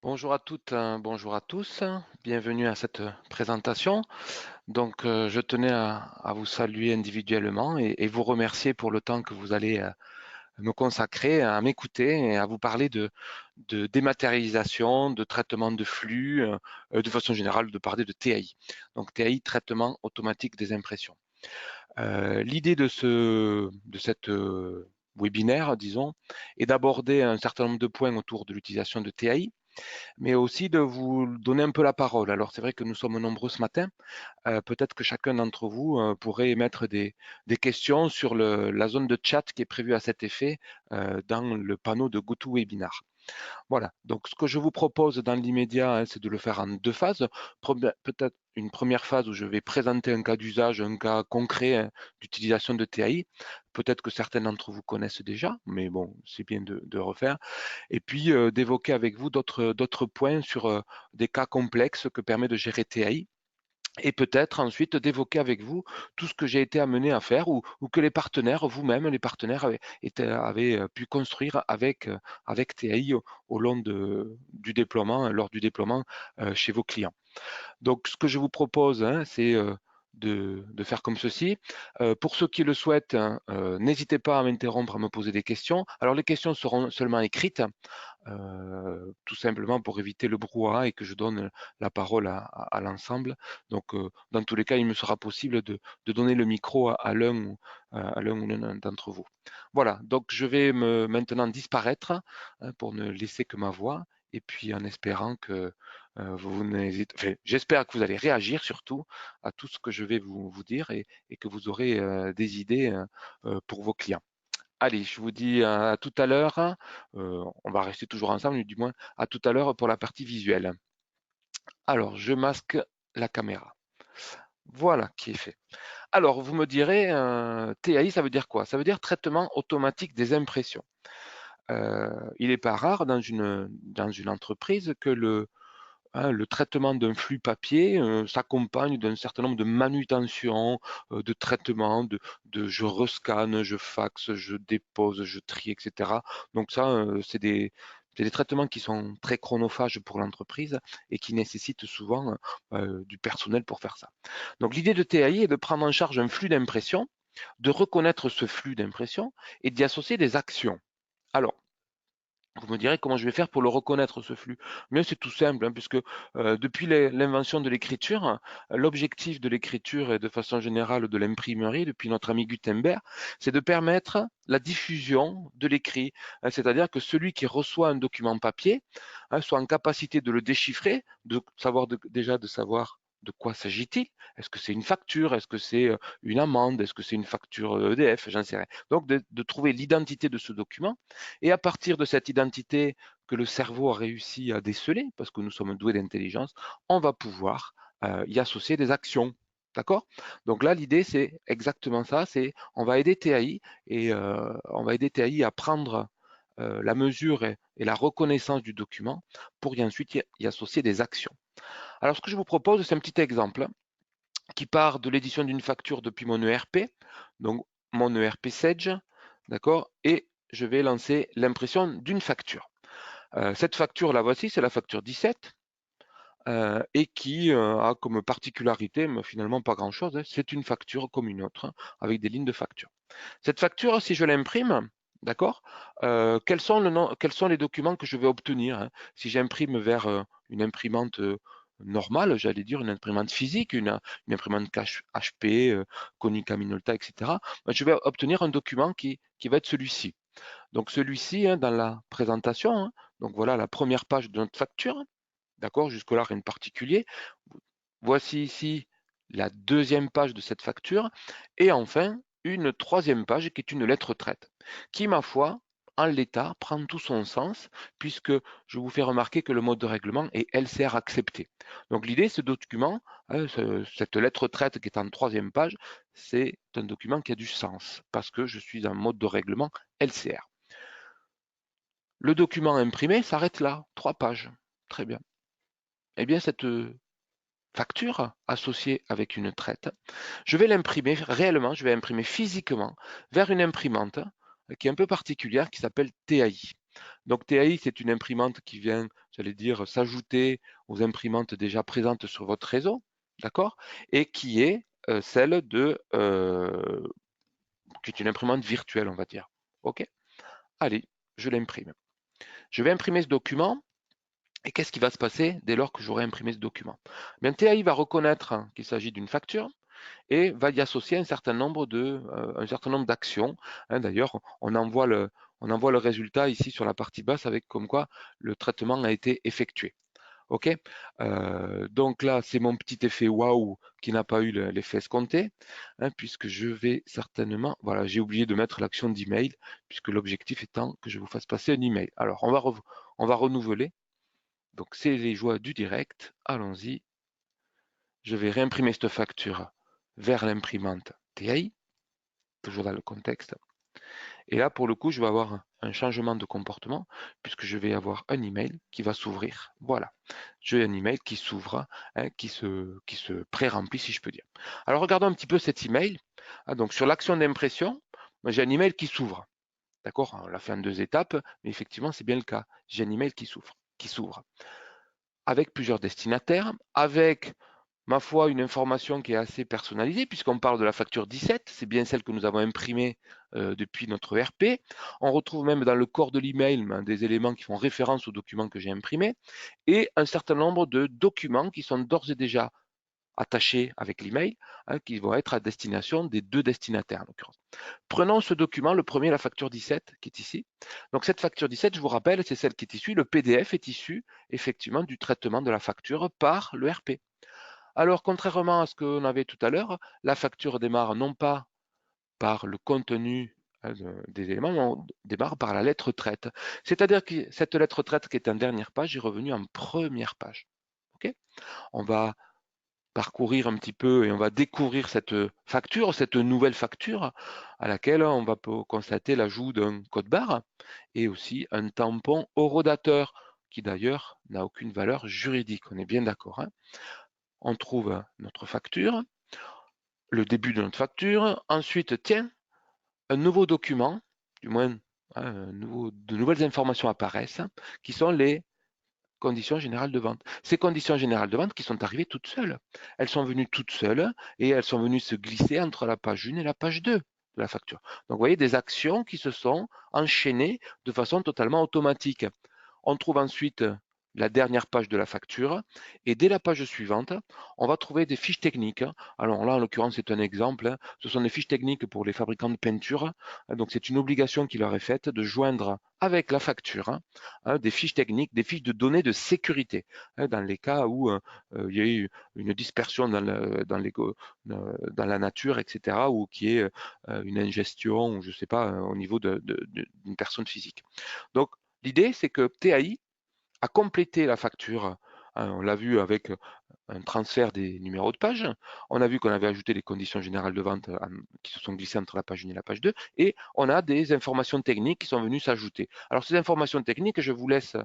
Bonjour à toutes, bonjour à tous, bienvenue à cette présentation. Donc, je tenais à vous saluer individuellement et vous remercier pour le temps que vous allez me consacrer à m'écouter et à vous parler de dématérialisation, de traitement de flux, de façon générale, de parler de TAI. Donc, TAI, traitement automatique des impressions. L'idée de cette webinaire, disons, est d'aborder un certain nombre de points autour de l'utilisation de TAI, mais aussi de vous donner un peu la parole. Alors c'est vrai que nous sommes nombreux ce matin. Peut-être que chacun d'entre vous pourrait émettre des questions sur la zone de chat qui est prévue à cet effet dans le panneau de GoToWebinar. Voilà, donc ce que je vous propose dans l'immédiat, c'est de le faire en deux phases. Peut-être une première phase où je vais présenter un cas d'usage, un cas concret d'utilisation de TAI. Peut-être que certains d'entre vous connaissent déjà, mais bon, c'est bien de refaire. Et puis d'évoquer avec vous d'autres points sur des cas complexes que permet de gérer TAI. Et peut-être ensuite d'évoquer avec vous tout ce que j'ai été amené à faire ou que les partenaires, vous-même, les partenaires avaient pu construire avec TAI au long du déploiement, lors du déploiement chez vos clients. Donc, ce que je vous propose, c'est de faire comme ceci. Pour ceux qui le souhaitent, n'hésitez pas à m'interrompre, à me poser des questions. Alors, les questions seront seulement écrites, tout simplement pour éviter le brouhaha et que je donne la parole à l'ensemble. Donc, dans tous les cas, il me sera possible de donner le micro à l'un ou l'un d'entre vous. Voilà, donc je vais maintenant disparaître pour ne laisser que ma voix et puis en espérant que vous n'hésitez, enfin, j'espère que vous allez réagir surtout à tout ce que je vais vous dire et que vous aurez des idées pour vos clients. Allez, je vous dis à tout à l'heure. On va rester toujours ensemble, du moins à tout à l'heure pour la partie visuelle. Alors, je masque la caméra. Voilà qui est fait. Alors, vous me direz, TAI, ça veut dire quoi? Ça veut dire traitement automatique des impressions. Il n'est pas rare dans une entreprise que le traitement d'un flux papier s'accompagne d'un certain nombre de manutentions, de traitements, de je rescanne, je faxe, je dépose, je trie, etc. Donc ça, c'est des traitements qui sont très chronophages pour l'entreprise et qui nécessitent souvent du personnel pour faire ça. Donc l'idée de TAI est de prendre en charge un flux d'impression, de reconnaître ce flux d'impression et d'y associer des actions. Alors, vous me direz comment je vais faire pour le reconnaître, ce flux. Mais c'est tout simple, puisque depuis l'invention de l'écriture, l'objectif de l'écriture et de façon générale de l'imprimerie, depuis notre ami Gutenberg, c'est de permettre la diffusion de l'écrit. C'est-à-dire que celui qui reçoit un document papier soit en capacité de le déchiffrer, déjà de savoir de quoi s'agit-il. Est-ce que c'est une facture? Est-ce que c'est une amende? Est-ce que c'est une facture EDF? J'en sais rien. Donc de trouver l'identité de ce document et à partir de cette identité que le cerveau a réussi à déceler, parce que nous sommes doués d'intelligence, on va pouvoir y associer des actions. D'accord? Donc là, l'idée, c'est exactement ça, c'est on va aider TAI et on va aider TAI à prendre la mesure et la reconnaissance du document pour ensuite y associer des actions. Alors, ce que je vous propose, c'est un petit exemple qui part de l'édition d'une facture depuis mon ERP, donc mon ERP Sage, d'accord, et je vais lancer l'impression d'une facture. Cette facture, la voici, c'est la facture 17, et qui a comme particularité, mais finalement pas grand-chose, c'est une facture comme une autre, avec des lignes de facture. Cette facture, si je l'imprime, d'accord, quels sont les documents que je vais obtenir? Si j'imprime vers une imprimante normale, j'allais dire une imprimante physique, une imprimante HP, Konica Minolta, etc., je vais obtenir un document qui va être celui-ci. Donc celui-ci, dans la présentation, donc voilà la première page de notre facture, d'accord, jusque-là rien de particulier. Voici ici la deuxième page de cette facture et enfin une troisième page qui est une lettre traite qui, ma foi, en l'état, prend tout son sens puisque je vous fais remarquer que le mode de règlement est LCR accepté. Donc l'idée, ce document, cette lettre traite qui est en troisième page, c'est un document qui a du sens parce que je suis en mode de règlement LCR. Le document imprimé s'arrête là, 3 pages. Très bien. Eh bien, cette facture associée avec une traite, je vais l'imprimer réellement, je vais imprimer physiquement vers une imprimante qui est un peu particulière qui s'appelle TAI. Donc TAI, c'est une imprimante qui vient j'allais dire, s'ajouter aux imprimantes déjà présentes sur votre réseau, d'accord? Et qui est celle qui est une imprimante virtuelle, on va dire. OK? Allez, je l'imprime. Je vais imprimer ce document. Et qu'est-ce qui va se passer dès lors que j'aurai imprimé ce document? Bien, TAI va reconnaître qu'il s'agit d'une facture et va y associer un certain nombre d'actions. Hein. D'ailleurs, on envoie le résultat ici sur la partie basse avec comme quoi le traitement a été effectué. OK. Donc là, c'est mon petit effet waouh qui n'a pas eu l'effet escompté, hein, puisque je vais certainement, voilà, j'ai oublié de mettre l'action d'email, puisque l'objectif étant que je vous fasse passer un email. Alors, on va renouveler. Donc, c'est les joies du direct. Allons-y. Je vais réimprimer cette facture vers l'imprimante TI, toujours dans le contexte. Et là, pour le coup, je vais avoir un changement de comportement puisque je vais avoir un email qui va s'ouvrir. Voilà, j'ai un email qui s'ouvre, hein, qui se pré-remplit, si je peux dire. Alors, regardons un petit peu cet email. Ah, donc, sur l'action d'impression, j'ai un email qui s'ouvre. D'accord? On l'a fait en 2 étapes, mais effectivement, c'est bien le cas. J'ai un email qui s'ouvre avec plusieurs destinataires, avec ma foi, une information qui est assez personnalisée, puisqu'on parle de la facture 17, c'est bien celle que nous avons imprimée depuis notre ERP. On retrouve même dans le corps de l'email des éléments qui font référence au document que j'ai imprimé, et un certain nombre de documents qui sont d'ores et déjà attachés avec l'email, hein, qui vont être à destination des 2 destinataires en l'occurrence. Prenons ce document, le premier, la facture 17, qui est ici. Donc cette facture 17, je vous rappelle, c'est celle qui est issue, le PDF est issu effectivement du traitement de la facture par l'ERP. Alors, contrairement à ce qu'on avait tout à l'heure, la facture démarre non pas par le contenu des éléments, mais on démarre par la lettre traite. C'est-à-dire que cette lettre traite qui est en dernière page est revenue en première page. Okay, on va parcourir un petit peu et on va découvrir cette facture, cette nouvelle facture à laquelle on va constater l'ajout d'un code barre et aussi un tampon horodateur qui d'ailleurs n'a aucune valeur juridique. On est bien d'accord, hein? On trouve notre facture, le début de notre facture. Ensuite, tiens, un nouveau document, du moins hein, de nouvelles informations apparaissent, qui sont les conditions générales de vente. Ces conditions générales de vente qui sont arrivées toutes seules. Elles sont venues toutes seules et elles sont venues se glisser entre la page 1 et la page 2 de la facture. Donc, vous voyez des actions qui se sont enchaînées de façon totalement automatique. On trouve ensuite la dernière page de la facture et dès la page suivante, on va trouver des fiches techniques. Alors là, en l'occurrence, c'est un exemple. Ce sont des fiches techniques pour les fabricants de peinture. Donc, c'est une obligation qui leur est faite de joindre avec la facture des fiches techniques, des fiches de données de sécurité dans les cas où il y a eu une dispersion dans la nature, etc., ou qui est une ingestion, ou je ne sais pas, au niveau d'une personne physique. Donc, l'idée, c'est que TAI a complété la facture. On l'a vu avec un transfert des numéros de page. On a vu qu'on avait ajouté les conditions générales de vente qui se sont glissées entre la page 1 et la page 2. Et on a des informations techniques qui sont venues s'ajouter. Alors, ces informations techniques, je vous laisse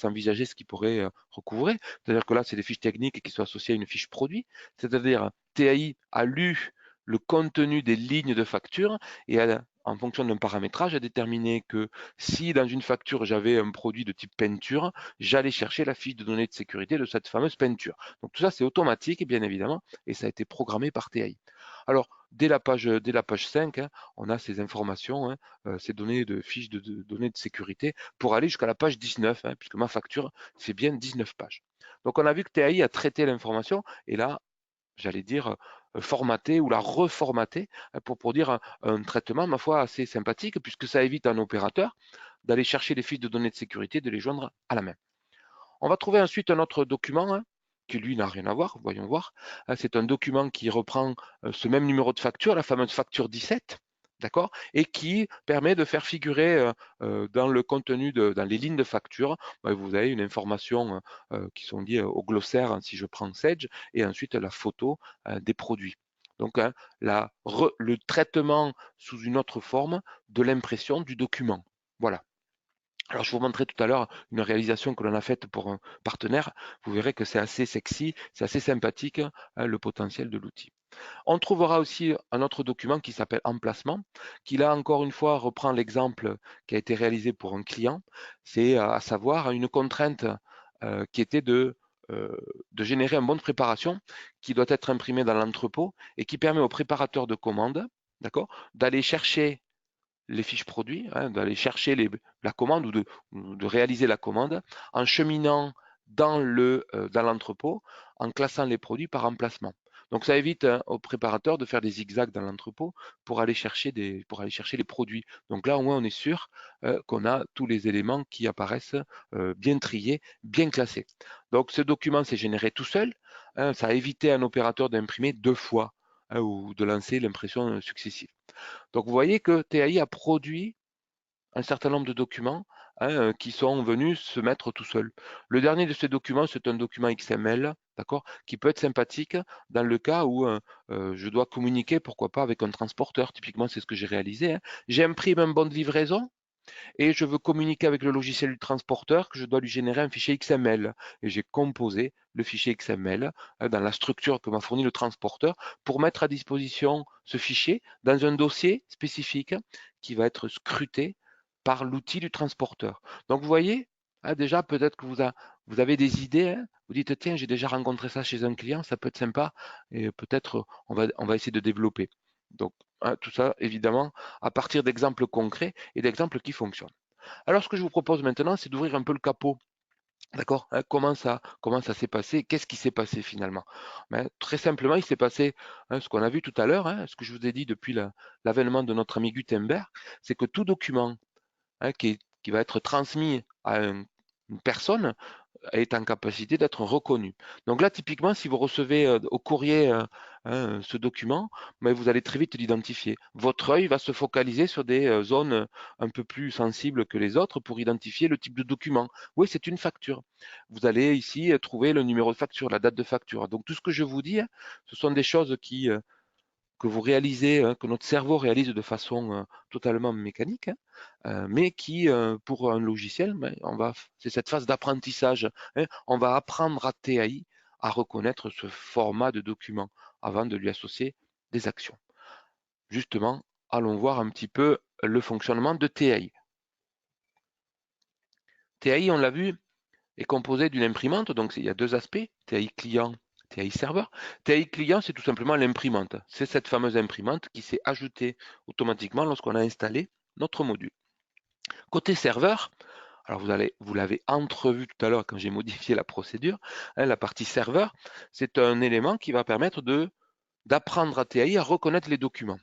envisager ce qui pourrait recouvrer. C'est-à-dire que là, c'est des fiches techniques qui sont associées à une fiche produit. C'est-à-dire, TAI a lu le contenu des lignes de facture et en fonction d'un paramétrage, a déterminé que si dans une facture j'avais un produit de type peinture, j'allais chercher la fiche de données de sécurité de cette fameuse peinture. Donc tout ça c'est automatique bien évidemment et ça a été programmé par TAI. Alors dès la page 5, on a ces informations, ces données de fiches de données de sécurité pour aller jusqu'à la page 19, puisque ma facture fait bien 19 pages. Donc on a vu que TAI a traité l'information et là j'allais dire, formater ou la reformater pour produire un traitement, ma foi, assez sympathique, puisque ça évite à un opérateur d'aller chercher les fiches de données de sécurité, de les joindre à la main. On va trouver ensuite un autre document qui lui n'a rien à voir, voyons voir. C'est un document qui reprend ce même numéro de facture, la fameuse facture 17, d'accord, et qui permet de faire figurer dans le contenu, dans les lignes de facture, vous avez une information qui sont liées au glossaire, si je prends Sage, et ensuite la photo des produits. Donc, le traitement sous une autre forme de l'impression du document. Voilà. Alors, je vous montrerai tout à l'heure une réalisation que l'on a faite pour un partenaire. Vous verrez que c'est assez sexy, c'est assez sympathique, le potentiel de l'outil. On trouvera aussi un autre document qui s'appelle emplacement, qui là encore une fois reprend l'exemple qui a été réalisé pour un client, c'est à savoir une contrainte qui était de générer un bon de préparation qui doit être imprimé dans l'entrepôt et qui permet au préparateur de commande, d'accord, d'aller chercher les fiches produits, hein, d'aller chercher la commande ou de réaliser la commande en cheminant dans l'entrepôt, en classant les produits par emplacement. Donc ça évite hein, au préparateur de faire des zigzags dans l'entrepôt pour aller chercher les produits. Donc là au moins on est sûr qu'on a tous les éléments qui apparaissent bien triés, bien classés. Donc ce document s'est généré tout seul, hein, ça a évité à un opérateur d'imprimer deux fois hein, ou de lancer l'impression successive. Donc vous voyez que TAI a produit un certain nombre de documents hein, qui sont venus se mettre tout seuls. Le dernier de ces documents, c'est un document XML, d'accord, qui peut être sympathique dans le cas où je dois communiquer, pourquoi pas, avec un transporteur. Typiquement, c'est ce que j'ai réalisé. Hein. J'ai imprimé un bon de livraison et je veux communiquer avec le logiciel du transporteur que je dois lui générer un fichier XML. Et j'ai composé le fichier XML dans la structure que m'a fourni le transporteur pour mettre à disposition ce fichier dans un dossier spécifique qui va être scruté par l'outil du transporteur. Donc vous voyez, hein, déjà peut-être que vous avez des idées, hein, vous dites tiens j'ai déjà rencontré ça chez un client, ça peut être sympa et peut-être on va essayer de développer. Donc hein, tout ça évidemment à partir d'exemples concrets et d'exemples qui fonctionnent. Alors, ce que je vous propose maintenant, c'est d'ouvrir un peu le capot. D'accord hein, comment ça s'est passé? Qu'est-ce qui s'est passé finalement? Ben, très simplement, il s'est passé hein, ce qu'on a vu tout à l'heure, hein, ce que je vous ai dit depuis l'avènement de notre ami Gutenberg, c'est que tout document hein, qui va être transmis à une personne est en capacité d'être reconnu. Donc là, typiquement, si vous recevez au courrier hein, ce document, mais vous allez très vite l'identifier. Votre œil va se focaliser sur des zones un peu plus sensibles que les autres pour identifier le type de document. Oui, c'est une facture. Vous allez ici trouver le numéro de facture, la date de facture. Donc tout ce que je vous dis, hein, ce sont des choses que vous réalisez, hein, que notre cerveau réalise de façon totalement mécanique, hein, mais qui, pour un logiciel, ben, c'est cette phase d'apprentissage. Hein, on va apprendre à TAI à reconnaître ce format de document avant de lui associer des actions. Justement, allons voir un petit peu le fonctionnement de TAI. TAI, on l'a vu, est composé d'une imprimante, donc il y a deux aspects, TAI client, TAI serveur. TAI client, c'est tout simplement l'imprimante. C'est cette fameuse imprimante qui s'est ajoutée automatiquement lorsqu'on a installé notre module. Côté serveur, alors vous l'avez entrevu tout à l'heure quand j'ai modifié la procédure, hein, la partie serveur, c'est un élément qui va permettre d'apprendre à TAI à reconnaître les documents.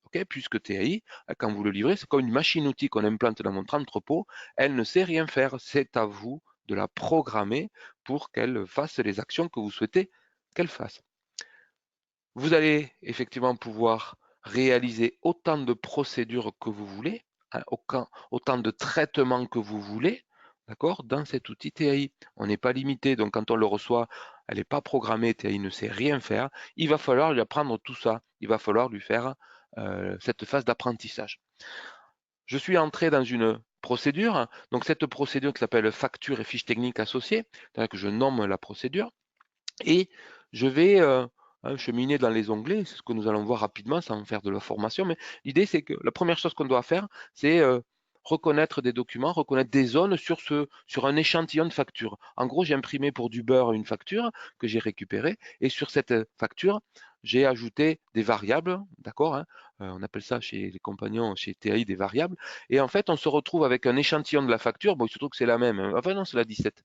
Okay, puisque TAI, quand vous le livrez, c'est comme une machine-outil qu'on implante dans votre entrepôt, elle ne sait rien faire, c'est à vous de la programmer pour qu'elle fasse les actions que vous souhaitez qu'elle fasse. Vous allez effectivement pouvoir réaliser autant de procédures que vous voulez, hein, autant de traitements que vous voulez, d'accord, dans cet outil TAI. On n'est pas limité, donc quand on le reçoit, elle n'est pas programmée, TAI ne sait rien faire. Il va falloir lui apprendre tout ça. Il va falloir lui faire cette phase d'apprentissage. Je suis entré dans une procédure, donc cette procédure qui s'appelle facture et fiche technique associée, c'est-à-dire que je nomme la procédure, et je vais cheminer dans les onglets, c'est ce que nous allons voir rapidement sans faire de la formation, mais l'idée c'est que la première chose qu'on doit faire, c'est reconnaître des documents, reconnaître des zones sur un échantillon de facture. En gros, j'ai imprimé pour du beurre une facture que j'ai récupérée, et sur cette facture, j'ai ajouté des variables, d'accord hein, on appelle ça chez les compagnons, chez TAI, des variables, et en fait, on se retrouve avec un échantillon de la facture, bon, il se trouve que c'est la même, hein. Enfin non, c'est la 17.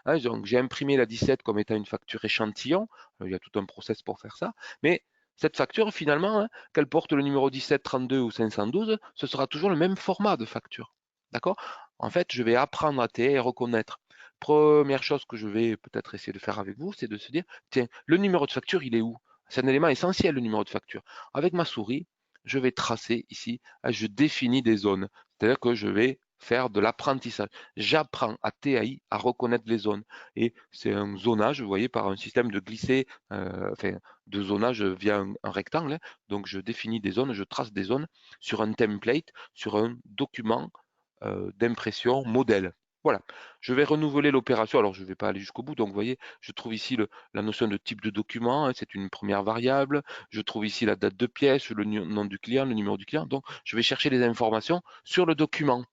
Hein, donc j'ai imprimé la 17 comme étant une facture échantillon, il y a tout un process pour faire ça, mais cette facture, finalement, hein, qu'elle porte le numéro 17, 32 ou 512, ce sera toujours le même format de facture. D'accord? En fait, je vais apprendre à TAI et reconnaître. Première chose que je vais peut-être essayer de faire avec vous, c'est de se dire, tiens, le numéro de facture, il est où? C'est un élément essentiel, le numéro de facture. Avec ma souris, je vais tracer ici, je définis des zones. C'est-à-dire que je vais faire de l'apprentissage. J'apprends à TAI à reconnaître les zones. Et c'est un zonage, vous voyez, par un système de glissé, enfin, de zonage via un rectangle. Hein. Donc je définis des zones, je trace des zones sur un template, sur un document d'impression modèle. Voilà, je vais renouveler l'opération. Alors, je ne vais pas aller jusqu'au bout. Donc, vous voyez, je trouve ici la notion de type de document, hein, c'est une première variable. Je trouve ici la date de pièce, le nom du client, le numéro du client. Donc, je vais chercher les informations sur le document.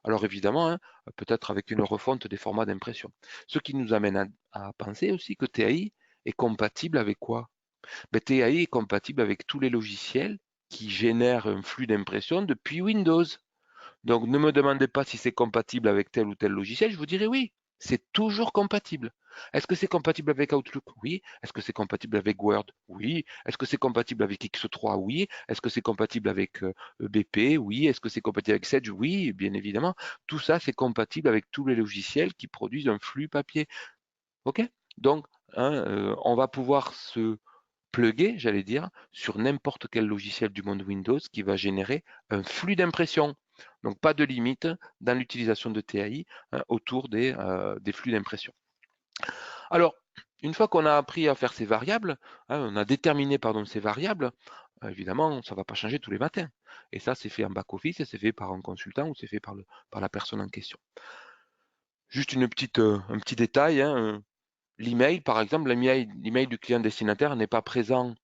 Alors, évidemment, hein, peut-être avec une refonte des formats d'impression. Ce qui nous amène à penser aussi que TAI est compatible avec quoi? Ben, TAI est compatible avec tous les logiciels qui génèrent un flux d'impression depuis Windows. Donc, ne me demandez pas si c'est compatible avec tel ou tel logiciel, je vous dirai oui, c'est toujours compatible. Est-ce que c'est compatible avec Outlook? Oui. Est-ce que c'est compatible avec Word? Oui. Est-ce que c'est compatible avec X3? Oui. Est-ce que c'est compatible avec BP? Oui. Est-ce que c'est compatible avec Sage? Oui, bien évidemment. Tout ça, c'est compatible avec tous les logiciels qui produisent un flux papier. OK? Donc, hein, on va pouvoir se plugger, j'allais dire, sur n'importe quel logiciel du monde Windows qui va générer un flux d'impression. Donc, pas de limite dans l'utilisation de TAI hein, autour des flux d'impression. Alors, une fois qu'on a appris à faire ces variables, hein, on a déterminé pardon, ces variables, évidemment, ça ne va pas changer tous les matins. Et ça, c'est fait en back-office, c'est fait par un consultant ou c'est fait par la personne en question. Juste un petit détail, hein, l'email, par exemple, l'email du client destinataire n'est pas présent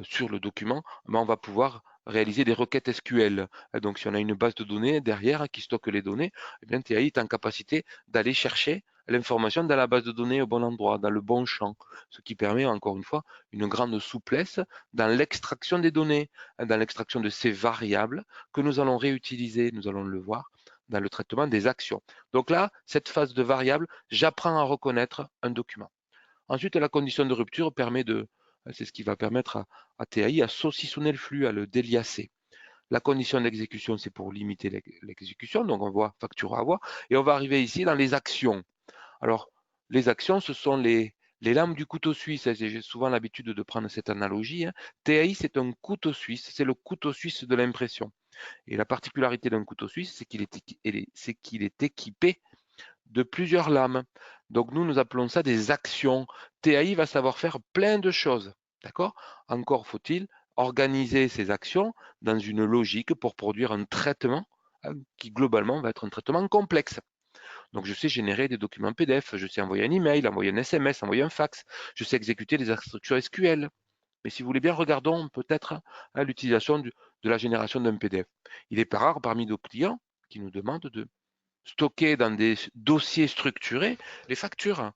sur le document, mais on va pouvoir réaliser des requêtes SQL. Donc, si on a une base de données derrière qui stocke les données, eh bien, TAI est en capacité d'aller chercher l'information dans la base de données au bon endroit, dans le bon champ, ce qui permet, encore une fois, une grande souplesse dans l'extraction des données, dans l'extraction de ces variables que nous allons réutiliser, nous allons le voir, dans le traitement des actions. Donc là, cette phase de variable, j'apprends à reconnaître un document. Ensuite, la condition de rupture permet c'est ce qui va permettre à TAI à saucissonner le flux, à le déliacer. La condition d'exécution, c'est pour limiter l'exécution, donc on voit facture à avoir, et on va arriver ici dans les actions. Alors, les actions, ce sont les lames du couteau suisse. J'ai souvent l'habitude de prendre cette analogie. Hein. TAI, c'est un couteau suisse, c'est le couteau suisse de l'impression. Et la particularité d'un couteau suisse, c'est qu'il est équipé de plusieurs lames. Donc nous appelons ça des actions. TAI va savoir faire plein de choses. D'accord? Encore faut-il organiser ces actions dans une logique pour produire un traitement qui globalement va être un traitement complexe. Donc je sais générer des documents PDF, je sais envoyer un email, envoyer un SMS, envoyer un fax, je sais exécuter des instructions SQL. Mais si vous voulez bien, regardons peut-être l'utilisation de la génération d'un PDF. Il est pas rare parmi nos clients qui nous demandent de stocker dans des dossiers structurés les factures.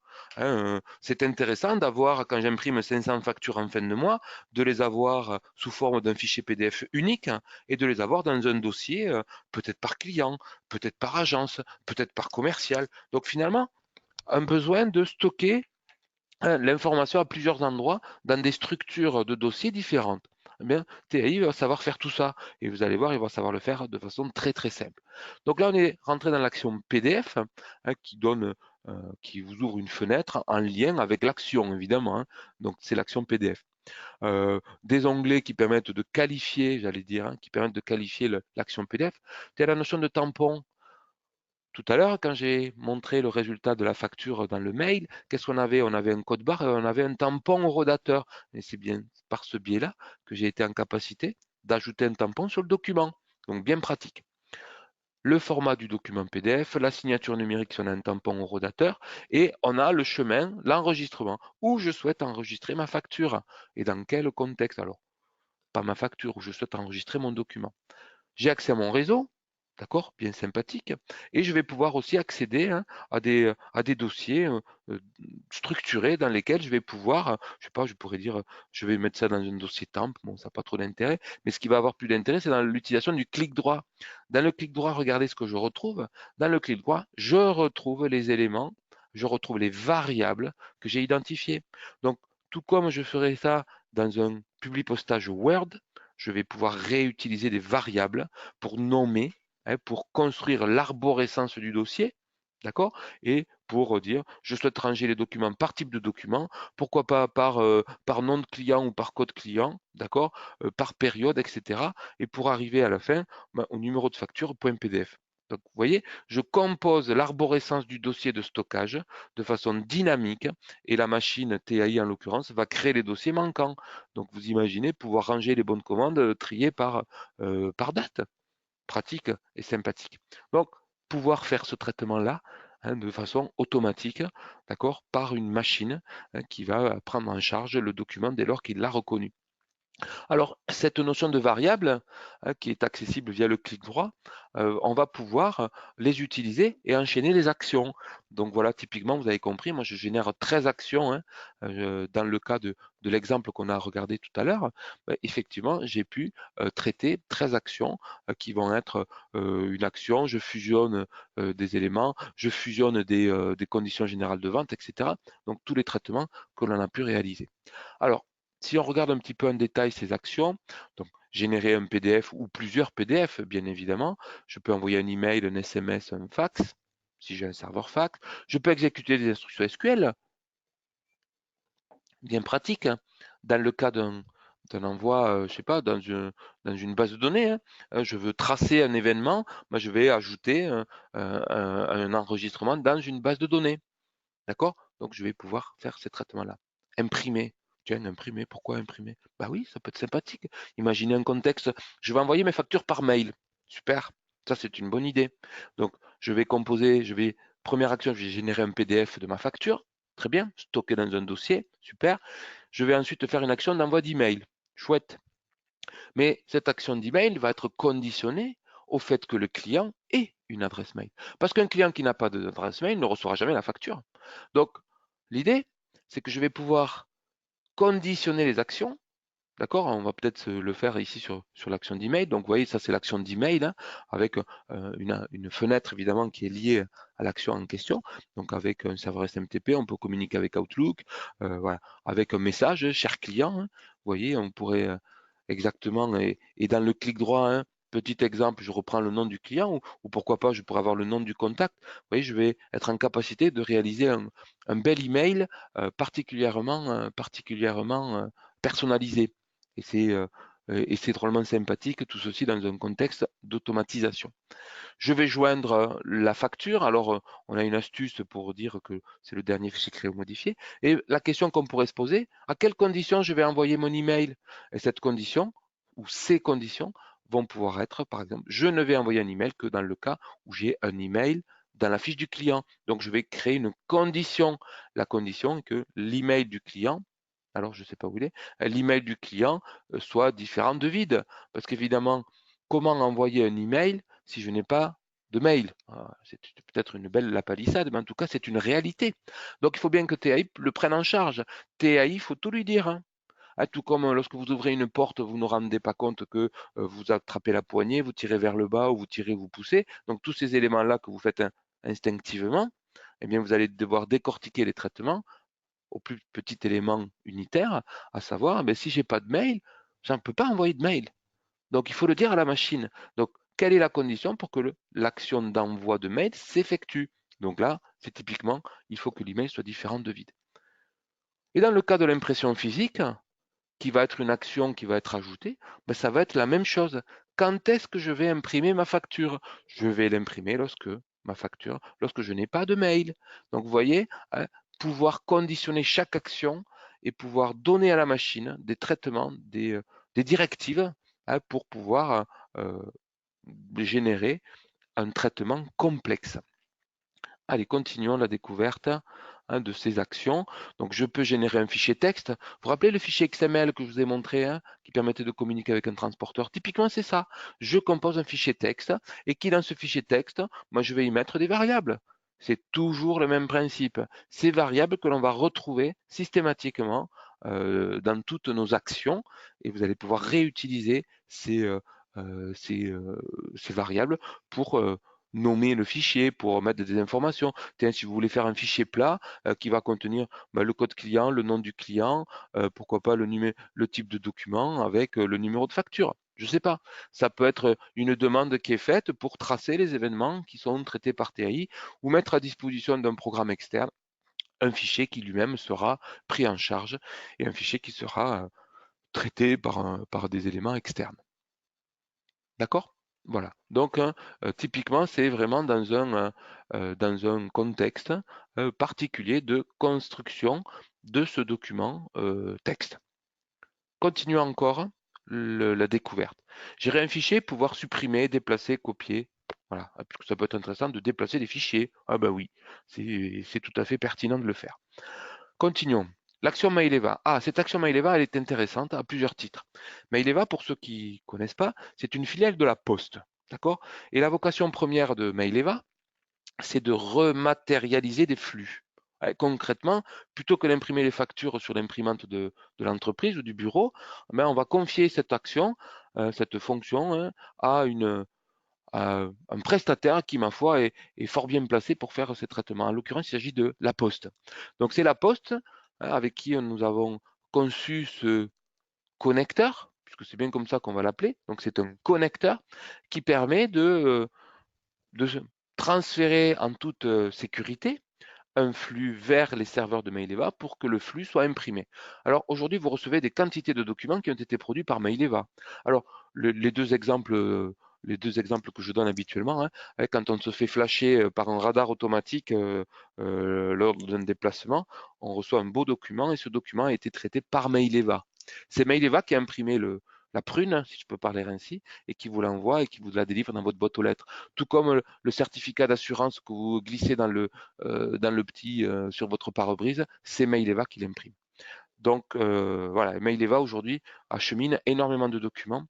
C'est intéressant d'avoir, quand j'imprime 500 factures en fin de mois, de les avoir sous forme d'un fichier PDF unique et de les avoir dans un dossier, peut-être par client, peut-être par agence, peut-être par commercial. Donc finalement, un besoin de stocker l'information à plusieurs endroits dans des structures de dossiers différentes. Eh bien, TAI va savoir faire tout ça et vous allez voir, il va savoir le faire de façon très très simple. Donc là, on est rentré dans l'action PDF qui vous ouvre une fenêtre en lien avec l'action évidemment. Donc c'est l'action PDF. Des onglets qui permettent de qualifier, j'allais dire, qui permettent de qualifier l'action PDF. C'est la notion de tampon. Tout à l'heure, quand j'ai montré le résultat de la facture dans le mail, qu'est-ce qu'on avait? On avait un code barre et on avait un tampon au rodateur. Et c'est bien par ce biais-là que j'ai été en capacité d'ajouter un tampon sur le document. Donc bien pratique. Le format du document PDF, la signature numérique si on a un tampon au rodateur, et on a le chemin, l'enregistrement, où je souhaite enregistrer ma facture et dans quel contexte. Alors, pas ma facture, où je souhaite enregistrer mon document. J'ai accès à mon réseau, d'accord, bien sympathique, et je vais pouvoir aussi accéder à des dossiers structurés dans lesquels je vais pouvoir, je sais pas, je pourrais dire, je vais mettre ça dans un dossier temp, bon, ça n'a pas trop d'intérêt, mais ce qui va avoir plus d'intérêt, c'est dans l'utilisation du clic droit. Dans le clic droit, regardez ce que je retrouve. Dans le clic droit, je retrouve les éléments, je retrouve les variables que j'ai identifiées. Donc, tout comme je ferai ça dans un public postage Word, je vais pouvoir réutiliser des variables pour nommer, pour construire l'arborescence du dossier, d'accord? Et pour dire, je souhaite ranger les documents par type de document, pourquoi pas par nom de client ou par code client, d'accord? Par période, etc. Et pour arriver à la fin au numéro de facture .pdf. Donc, vous voyez, je compose l'arborescence du dossier de stockage de façon dynamique et la machine TAI en l'occurrence va créer les dossiers manquants. Donc vous imaginez pouvoir ranger les bonnes commandes triées par date. Pratique et sympathique. Donc pouvoir faire ce traitement-là de façon automatique, d'accord, par une machine qui va prendre en charge le document dès lors qu'il l'a reconnu. Alors, cette notion de variable qui est accessible via le clic droit, on va pouvoir les utiliser et enchaîner les actions. Donc voilà, typiquement, vous avez compris, moi je génère 13 actions dans le cas de l'exemple qu'on a regardé tout à l'heure. Effectivement, j'ai pu traiter 13 actions qui vont être une action, je fusionne des éléments, je fusionne des conditions générales de vente, etc. Donc tous les traitements que l'on a pu réaliser. Alors, si on regarde un petit peu en détail ces actions, donc générer un PDF ou plusieurs PDF, bien évidemment, je peux envoyer un email, un SMS, un fax, si j'ai un serveur fax. Je peux exécuter des instructions SQL, bien pratique, hein. Dans le cas d'un envoi, je ne sais pas, dans une base de données, hein. Je veux tracer un événement, moi, je vais ajouter un enregistrement dans une base de données. D'accord? Donc, je vais pouvoir faire ces traitements-là. Imprimer. Tiens, imprimer, pourquoi imprimer? Bah oui, ça peut être sympathique. Imaginez un contexte, je vais envoyer mes factures par mail. Super, ça c'est une bonne idée. Donc, première action, je vais générer un PDF de ma facture. Très bien, stocker dans un dossier. Super. Je vais ensuite faire une action d'envoi d'email. Chouette. Mais cette action d'email va être conditionnée au fait que le client ait une adresse mail. Parce qu'un client qui n'a pas d'adresse mail ne recevra jamais la facture. Donc, l'idée, c'est que je vais pouvoir conditionner les actions. D'accord? On va peut-être le faire ici sur l'action d'email. Donc, vous voyez, ça, c'est l'action d'email avec une fenêtre, évidemment, qui est liée à l'action en question. Donc, avec un serveur SMTP, on peut communiquer avec Outlook, voilà, avec un message, cher client. Vous voyez, on pourrait exactement, et dans le clic droit, petit exemple, je reprends le nom du client ou pourquoi pas, je pourrais avoir le nom du contact. Vous voyez, je vais être en capacité de réaliser un bel email particulièrement personnalisé. Et c'est drôlement sympathique, tout ceci dans un contexte d'automatisation. Je vais joindre la facture. Alors, on a une astuce pour dire que c'est le dernier fichier créé ou modifié. Et la question qu'on pourrait se poser, à quelles conditions je vais envoyer mon email? Et cette condition, ou ces conditions, vont pouvoir être, par exemple, je ne vais envoyer un email que dans le cas où j'ai un email dans la fiche du client. Donc, je vais créer une condition. La condition est que l'email du client, alors je ne sais pas où il est, l'email du client soit différent de vide. Parce qu'évidemment, comment envoyer un email si je n'ai pas de mail? C'est peut-être une belle lapalissade, mais en tout cas, c'est une réalité. Donc, il faut bien que TAI le prenne en charge. TAI, il faut tout lui dire, hein. Tout comme lorsque vous ouvrez une porte, vous ne rendez pas compte que vous attrapez la poignée, vous tirez vers le bas ou vous tirez, vous poussez. Donc, tous ces éléments-là que vous faites instinctivement, eh bien, vous allez devoir décortiquer les traitements au plus petit élément unitaire, à savoir, si j'ai pas de mail, je ne peux pas envoyer de mail. Donc, il faut le dire à la machine. Donc, quelle est la condition pour que l'action d'envoi de mail s'effectue? Donc là, c'est typiquement, il faut que l'email soit différent de vide. Et dans le cas de l'impression physique, qui va être une action qui va être ajoutée, ça va être la même chose. Quand est-ce que je vais imprimer ma facture? Je vais l'imprimer lorsque je n'ai pas de mail. Donc, vous voyez, pouvoir conditionner chaque action et pouvoir donner à la machine des traitements, des directives pour pouvoir générer un traitement complexe. Allez, continuons la découverte de ces actions. Donc, je peux générer un fichier texte. Vous vous rappelez le fichier XML que je vous ai montré, qui permettait de communiquer avec un transporteur? Typiquement, c'est ça. Je compose un fichier texte et qui, dans ce fichier texte, moi, je vais y mettre des variables. C'est toujours le même principe. Ces variables que l'on va retrouver systématiquement dans toutes nos actions et vous allez pouvoir réutiliser ces variables pour nommer le fichier, pour mettre des informations. Tiens, si vous voulez faire un fichier plat qui va contenir le code client, le nom du client, pourquoi pas le type de document avec le numéro de facture. Je ne sais pas. Ça peut être une demande qui est faite pour tracer les événements qui sont traités par TAI ou mettre à disposition d'un programme externe un fichier qui lui-même sera pris en charge et un fichier qui sera traité par des éléments externes. D'accord? Voilà. Donc, typiquement, c'est vraiment dans un contexte particulier de construction de ce document texte. Continuons encore la découverte. Gérer un fichier, pouvoir supprimer, déplacer, copier. Voilà, puisque ça peut être intéressant de déplacer des fichiers. Ah bah oui, c'est tout à fait pertinent de le faire. Continuons. L'action Maileva. Ah, cette action Maileva, elle est intéressante à plusieurs titres. Maileva, pour ceux qui ne connaissent pas, c'est une filiale de la Poste. D'accord? Et la vocation première de Maileva, c'est de rematérialiser des flux. Concrètement, plutôt que d'imprimer les factures sur l'imprimante de l'entreprise ou du bureau, on va confier cette action, cette fonction, hein, à un prestataire qui, ma foi, est fort bien placé pour faire ces traitements. En l'occurrence, il s'agit de La Poste. Donc, c'est La Poste, hein, avec qui nous avons conçu ce connecteur, puisque c'est bien comme ça qu'on va l'appeler. Donc, c'est un connecteur qui permet de transférer en toute sécurité un flux vers les serveurs de Maileva pour que le flux soit imprimé. Alors aujourd'hui, vous recevez des quantités de documents qui ont été produits par Maileva. Alors les deux exemples que je donne habituellement, hein, quand on se fait flasher par un radar automatique lors d'un déplacement, on reçoit un beau document et ce document a été traité par Maileva. C'est Maileva qui a imprimé la prune, si je peux parler ainsi, et qui vous l'envoie et qui vous la délivre dans votre boîte aux lettres. Tout comme le certificat d'assurance que vous glissez dans le petit sur votre pare-brise, c'est Maileva qui l'imprime. Donc voilà, Maileva aujourd'hui achemine énormément de documents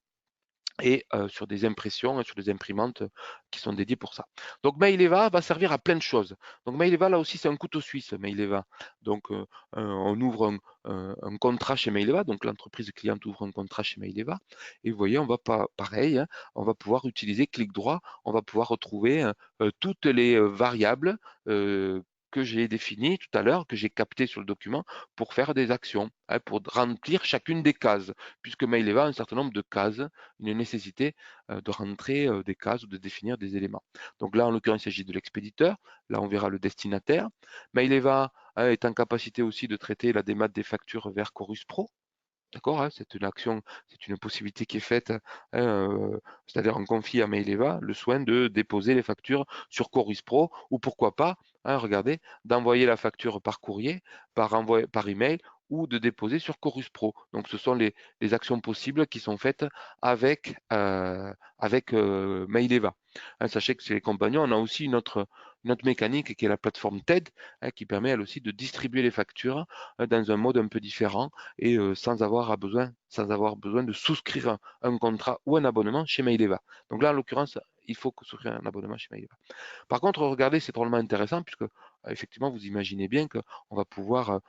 et sur des impressions, sur des imprimantes qui sont dédiées pour ça. Donc Maileva va servir à plein de choses. Donc Maileva, là aussi, c'est un couteau suisse, Maileva. Donc on ouvre un contrat chez Maileva, donc l'entreprise cliente ouvre un contrat chez Maileva, et vous voyez, on va pas pareil, hein, on va pouvoir utiliser clic droit, on va pouvoir retrouver toutes les variables que j'ai définies tout à l'heure, que j'ai captées sur le document pour faire des actions, hein, pour remplir chacune des cases, puisque Maileva a un certain nombre de cases, une nécessité de rentrer des cases ou de définir des éléments. Donc là, en l'occurrence, il s'agit de l'expéditeur. Là, on verra le destinataire. Maileva est en capacité aussi de traiter la démat des factures vers Chorus Pro. D'accord, hein, c'est une action, c'est une possibilité qui est faite, hein, c'est-à-dire on confie à Maileva le soin de déposer les factures sur Chorus Pro ou pourquoi pas, hein, regardez, d'envoyer la facture par courrier, par email ou de déposer sur Chorus Pro. Donc ce sont les actions possibles qui sont faites avec Maileva. Hein, sachez que chez les compagnons, on a aussi une autre mécanique qui est la plateforme TED, hein, qui permet elle aussi de distribuer les factures dans un mode un peu différent et sans avoir besoin de souscrire un contrat ou un abonnement chez Maileva. Donc là, en l'occurrence, il faut souscrire un abonnement chez Maileva. Par contre, regardez, c'est drôlement intéressant puisque effectivement, vous imaginez bien qu'on va pouvoir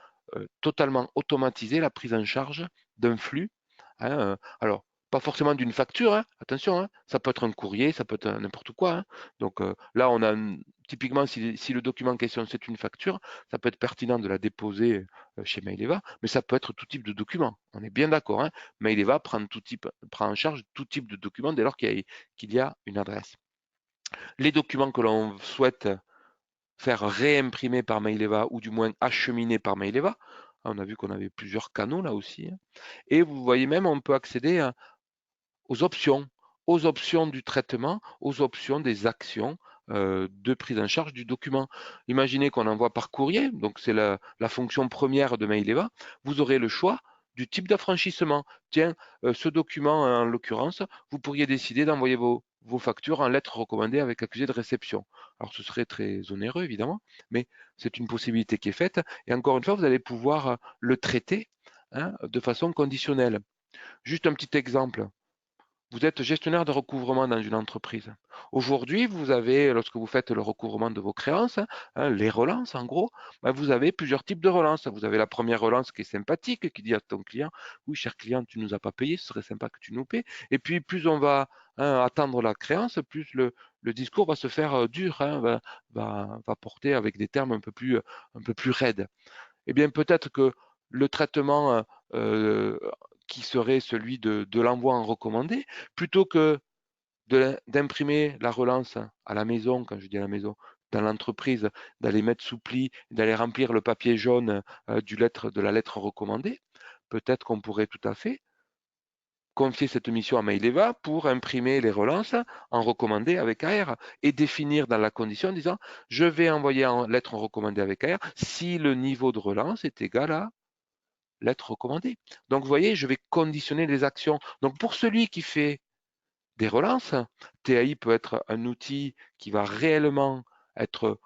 totalement automatiser la prise en charge d'un flux, hein, alors, pas forcément d'une facture, hein, attention, hein, ça peut être un courrier, ça peut être n'importe quoi. Hein. Donc là, on a typiquement, si le document en question c'est une facture, ça peut être pertinent de la déposer chez Maileva, mais ça peut être tout type de document. On est bien d'accord. Hein. Maileva prend en charge tout type de document dès lors qu'il y a une adresse. Les documents que l'on souhaite faire réimprimer par Maileva ou du moins acheminer par Maileva, on a vu qu'on avait plusieurs canaux là aussi. Hein. Et vous voyez même, on peut accéder aux options du traitement, aux options des actions de prise en charge du document. Imaginez qu'on envoie par courrier, donc c'est la fonction première de Maileva, vous aurez le choix du type d'affranchissement. Tiens, ce document, en l'occurrence, vous pourriez décider d'envoyer vos factures en lettres recommandées avec accusé de réception. Alors ce serait très onéreux, évidemment, mais c'est une possibilité qui est faite. Et encore une fois, vous allez pouvoir le traiter, hein, de façon conditionnelle. Juste un petit exemple. Vous êtes gestionnaire de recouvrement dans une entreprise. Aujourd'hui, vous avez, lorsque vous faites le recouvrement de vos créances, hein, les relances en gros, vous avez plusieurs types de relances. Vous avez la première relance qui est sympathique, qui dit à ton client, oui, cher client, tu ne nous as pas payé, ce serait sympa que tu nous payes. Et puis, plus on va attendre la créance, plus le discours va se faire dur, hein, va porter avec des termes un peu plus raides. Eh bien, peut-être que le traitement qui serait celui de l'envoi en recommandé, plutôt que d'imprimer la relance à la maison, quand je dis à la maison, dans l'entreprise, d'aller mettre sous pli, d'aller remplir le papier jaune de la lettre recommandée, peut-être qu'on pourrait tout à fait confier cette mission à Maileva pour imprimer les relances en recommandé avec AR et définir dans la condition en disant je vais envoyer en lettre recommandée avec AR si le niveau de relance est égal à lettre recommandée. Donc vous voyez, je vais conditionner les actions. Donc pour celui qui fait des relances. TAI peut être un outil qui va réellement être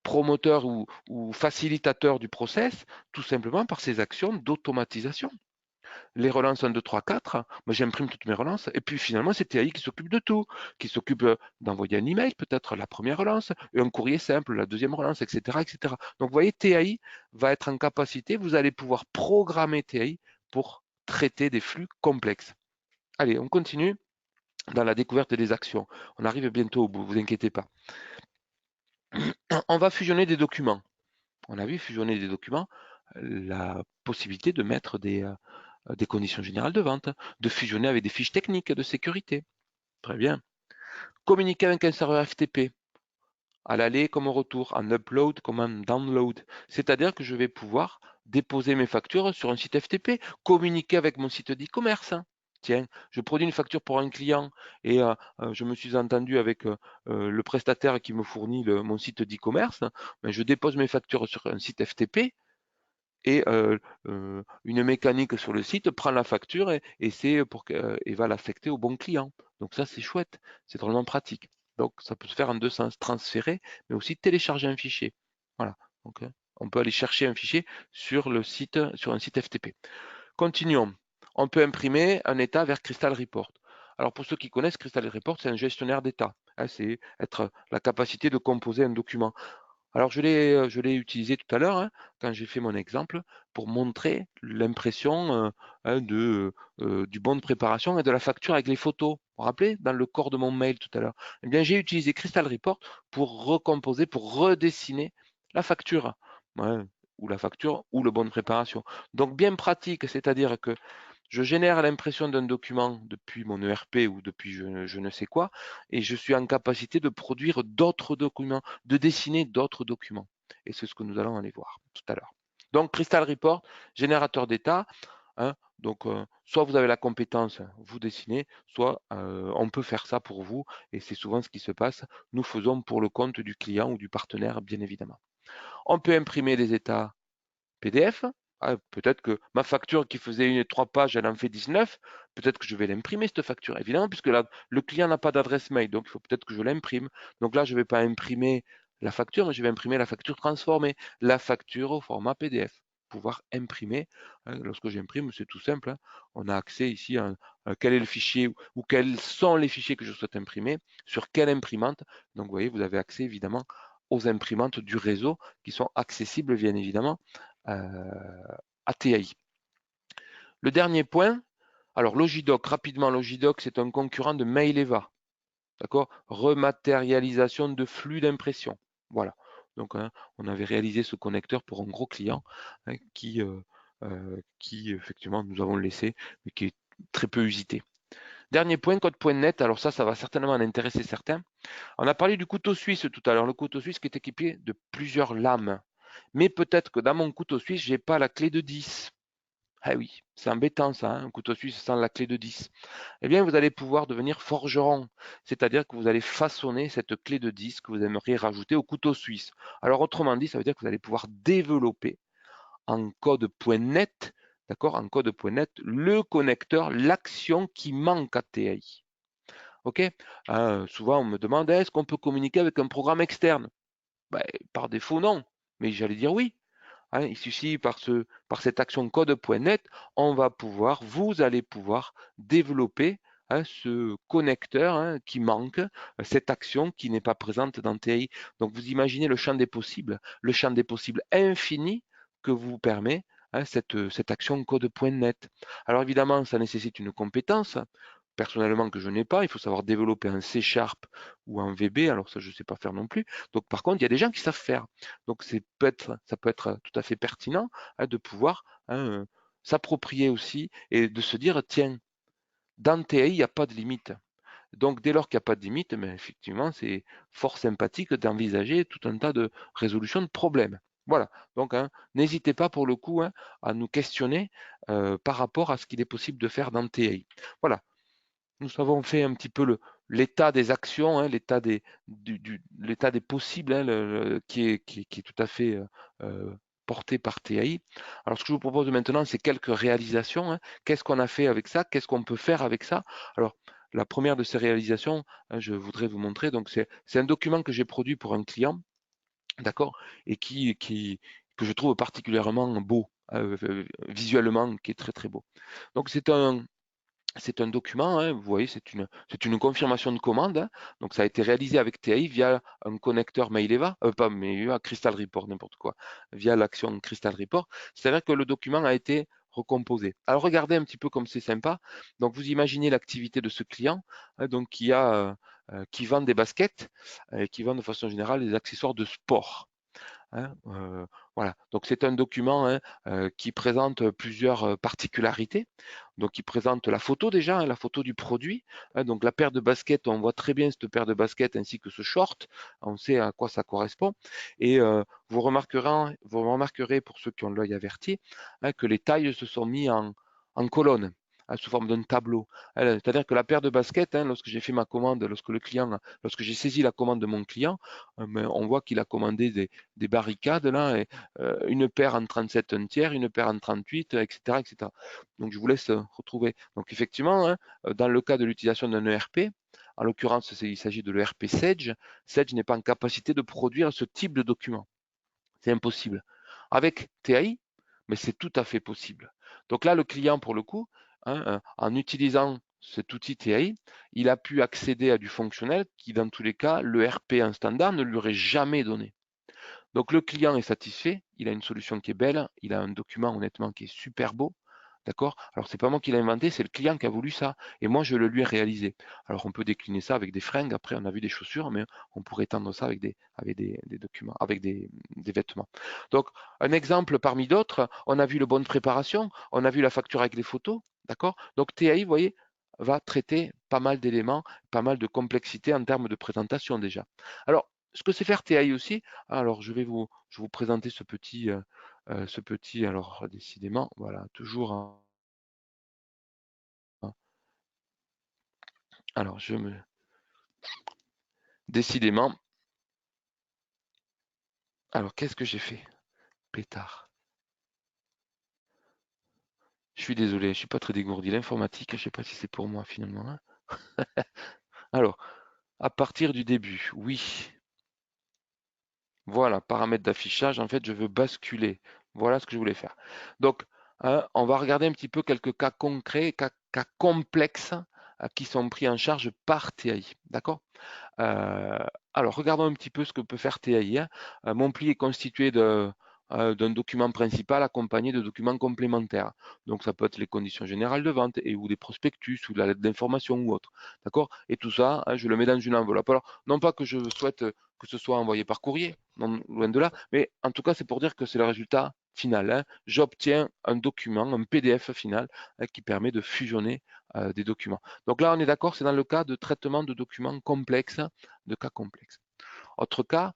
promoteur ou facilitateur du process, tout simplement par ses actions d'automatisation. Les relances 1, 2, 3, 4, moi j'imprime toutes mes relances, et puis finalement c'est TAI qui s'occupe de tout, qui s'occupe d'envoyer un email, peut-être la première relance, et un courrier simple, la deuxième relance, etc., etc. Donc vous voyez, TAI va être en capacité, vous allez pouvoir programmer TAI pour traiter des flux complexes. Allez, on continue dans la découverte des actions. On arrive bientôt au bout, vous inquiétez pas. On va fusionner des documents. On a vu fusionner des documents, la possibilité de mettre des conditions générales de vente, de fusionner avec des fiches techniques de sécurité. Très bien. Communiquer avec un serveur FTP, à l'aller comme au retour, en upload comme en download. C'est-à-dire que je vais pouvoir déposer mes factures sur un site FTP, communiquer avec mon site d'e-commerce. Tiens, je produis une facture pour un client et je me suis entendu avec le prestataire qui me fournit mon site d'e-commerce. Ben, je dépose mes factures sur un site FTP et une mécanique sur le site prend la facture et va l'affecter au bon client. Donc ça, c'est chouette, c'est drôlement pratique. Donc ça peut se faire en deux sens, transférer, mais aussi télécharger un fichier. Voilà. Donc on peut aller chercher un fichier sur le site, sur un site FTP. Continuons. On peut imprimer un état vers Crystal Report. Alors pour ceux qui connaissent, Crystal Report, c'est un gestionnaire d'état. C'est être la capacité de composer un document. Alors je l'ai utilisé tout à l'heure quand j'ai fait mon exemple pour montrer l'impression du bon de préparation et de la facture avec les photos. Vous vous rappelez dans le corps de mon mail tout à l'heure? Eh bien j'ai utilisé Crystal Report pour recomposer, pour redessiner la facture. Ou la facture ou le bon de préparation. Donc bien pratique, c'est-à-dire que je génère l'impression d'un document depuis mon ERP ou depuis je ne sais quoi, et je suis en capacité de produire d'autres documents, de dessiner d'autres documents. Et c'est ce que nous allons aller voir tout à l'heure. Donc, Crystal Report, générateur d'état. Donc, soit vous avez la compétence, vous dessinez, soit on peut faire ça pour vous, et c'est souvent ce qui se passe. Nous faisons pour le compte du client ou du partenaire, bien évidemment. On peut imprimer des états PDF. Peut-être que ma facture qui faisait 3 pages, elle en fait 19. Peut-être que je vais l'imprimer, cette facture, évidemment, puisque là, le client n'a pas d'adresse mail, donc il faut peut-être que je l'imprime. Donc là, je ne vais pas imprimer la facture, mais je vais imprimer la facture transformée, la facture au format PDF. Pouvoir imprimer. Lorsque j'imprime, c'est tout simple. On a accès ici à quel est le fichier ou quels sont les fichiers que je souhaite imprimer, sur quelle imprimante. Donc vous voyez, vous avez accès évidemment aux imprimantes du réseau qui sont accessibles, bien évidemment, à TAI. Le dernier point, alors Logidoc, rapidement, Logidoc, c'est un concurrent de Maileva. D'accord? Rematérialisation de flux d'impression. Voilà. Donc, on avait réalisé ce connecteur pour un gros client qui, effectivement, nous avons laissé, mais qui est très peu usité. Dernier point, code.net. Alors ça va certainement en intéresser certains. On a parlé du couteau suisse tout à l'heure. Le couteau suisse qui est équipé de plusieurs lames. Mais peut-être que dans mon couteau suisse, je n'ai pas la clé de 10. Ah oui, c'est embêtant ça, un couteau suisse sans la clé de 10. Eh bien, vous allez pouvoir devenir forgeron, c'est-à-dire que vous allez façonner cette clé de 10 que vous aimeriez rajouter au couteau suisse. Alors, autrement dit, ça veut dire que vous allez pouvoir développer en code.net, d'accord, en code.net, le connecteur, l'action qui manque à TAI. Ok. Souvent, on me demande, est-ce qu'on peut communiquer avec un programme externe? Ben, par défaut, non. Mais j'allais dire oui. Il suffit par cette action code.net, vous allez pouvoir développer ce connecteur qui manque, cette action qui n'est pas présente dans TI. Donc vous imaginez le champ des possibles infini que vous permet cette action code.net. Alors évidemment, ça nécessite une compétence, personnellement que je n'ai pas. Il faut savoir développer un C# ou un VB. Alors ça, je ne sais pas faire non plus. Donc par contre, il y a des gens qui savent faire. Donc ça peut être tout à fait pertinent de pouvoir s'approprier aussi et de se dire, tiens, dans TI, il n'y a pas de limite. Donc dès lors qu'il n'y a pas de limite, mais effectivement, c'est fort sympathique d'envisager tout un tas de résolutions de problèmes. Voilà, donc n'hésitez pas pour le coup à nous questionner par rapport à ce qu'il est possible de faire dans TI. Voilà, nous avons fait un petit peu l'état des actions, l'état des possibles, qui est tout à fait porté par TAI. Alors, ce que je vous propose maintenant, c'est quelques réalisations. Qu'est-ce qu'on a fait avec ça? Qu'est-ce qu'on peut faire avec ça? Alors, la première de ces réalisations, je voudrais vous montrer. Donc, c'est un document que j'ai produit pour un client, d'accord, et que je trouve particulièrement beau, visuellement, qui est très très beau. Donc, c'est un document, vous voyez, c'est une confirmation de commande. Donc, ça a été réalisé avec TAI via un connecteur Maileva, pas Maileva, Crystal Report, n'importe quoi, via l'action Crystal Report. C'est-à-dire que le document a été recomposé. Alors, regardez un petit peu comme c'est sympa. Donc, vous imaginez l'activité de ce client, donc qui vend des baskets, qui vend de façon générale des accessoires de sport. Voilà, donc c'est un document qui présente plusieurs particularités. Donc il présente la photo déjà, la photo du produit. Donc la paire de baskets, on voit très bien cette paire de baskets ainsi que ce short. On sait à quoi ça correspond. Et vous remarquerez pour ceux qui ont l'œil averti que les tailles se sont mis en colonne, sous forme d'un tableau. C'est-à-dire que la paire de baskets, lorsque j'ai fait ma commande, lorsque j'ai saisi la commande de mon client, mais on voit qu'il a commandé des barricades là, et, une paire en 37 un tiers, une paire en 38, etc., etc. Donc je vous laisse retrouver. Donc effectivement, dans le cas de l'utilisation d'un ERP, en l'occurrence il s'agit de l'ERP Sage, Sage n'est pas en capacité de produire ce type de document. C'est impossible. Avec TAI, mais c'est tout à fait possible. Donc là, le client, pour le coup, en utilisant cet outil TAI, il a pu accéder à du fonctionnel qui, dans tous les cas, le RP en standard ne lui aurait jamais donné. Donc le client est satisfait, il a une solution qui est belle, il a un document honnêtement qui est super beau, d'accord? Alors c'est pas moi qui l'ai inventé, c'est le client qui a voulu ça, et moi je le lui ai réalisé. Alors on peut décliner ça avec des fringues, après on a vu des chaussures, mais on pourrait étendre ça avec des documents, avec des vêtements. Donc un exemple parmi d'autres, on a vu le bon de préparation, on a vu la facture avec les photos, d'accord? Donc TAI, vous voyez, va traiter pas mal d'éléments, pas mal de complexité en termes de présentation déjà. Alors, ce que c'est faire TAI aussi, alors je vais vous présenter ce petit, alors décidément, voilà, toujours alors décidément, alors qu'est-ce que j'ai fait? Pétard. Je suis désolé, je suis pas très dégourdi. L'informatique, je sais pas si c'est pour moi finalement, hein. Alors, à partir du début, oui. Voilà, paramètres d'affichage, en fait, je veux basculer. Voilà ce que je voulais faire. Donc, on va regarder un petit peu quelques cas concrets, cas complexes qui sont pris en charge par TAI. D'accord? Alors, regardons un petit peu ce que peut faire TAI, hein. Mon pli est constitué d'un document principal accompagné de documents complémentaires. Donc, ça peut être les conditions générales de vente ou des prospectus ou de la lettre d'information ou autre. D'accord? Et tout ça, je le mets dans une enveloppe. Alors, non pas que je souhaite que ce soit envoyé par courrier, non, loin de là, mais en tout cas, c'est pour dire que c'est le résultat final, hein. J'obtiens un document, un PDF final, qui permet de fusionner des documents. Donc là, on est d'accord, c'est dans le cas de traitement de documents complexes, de cas complexes. Autre cas,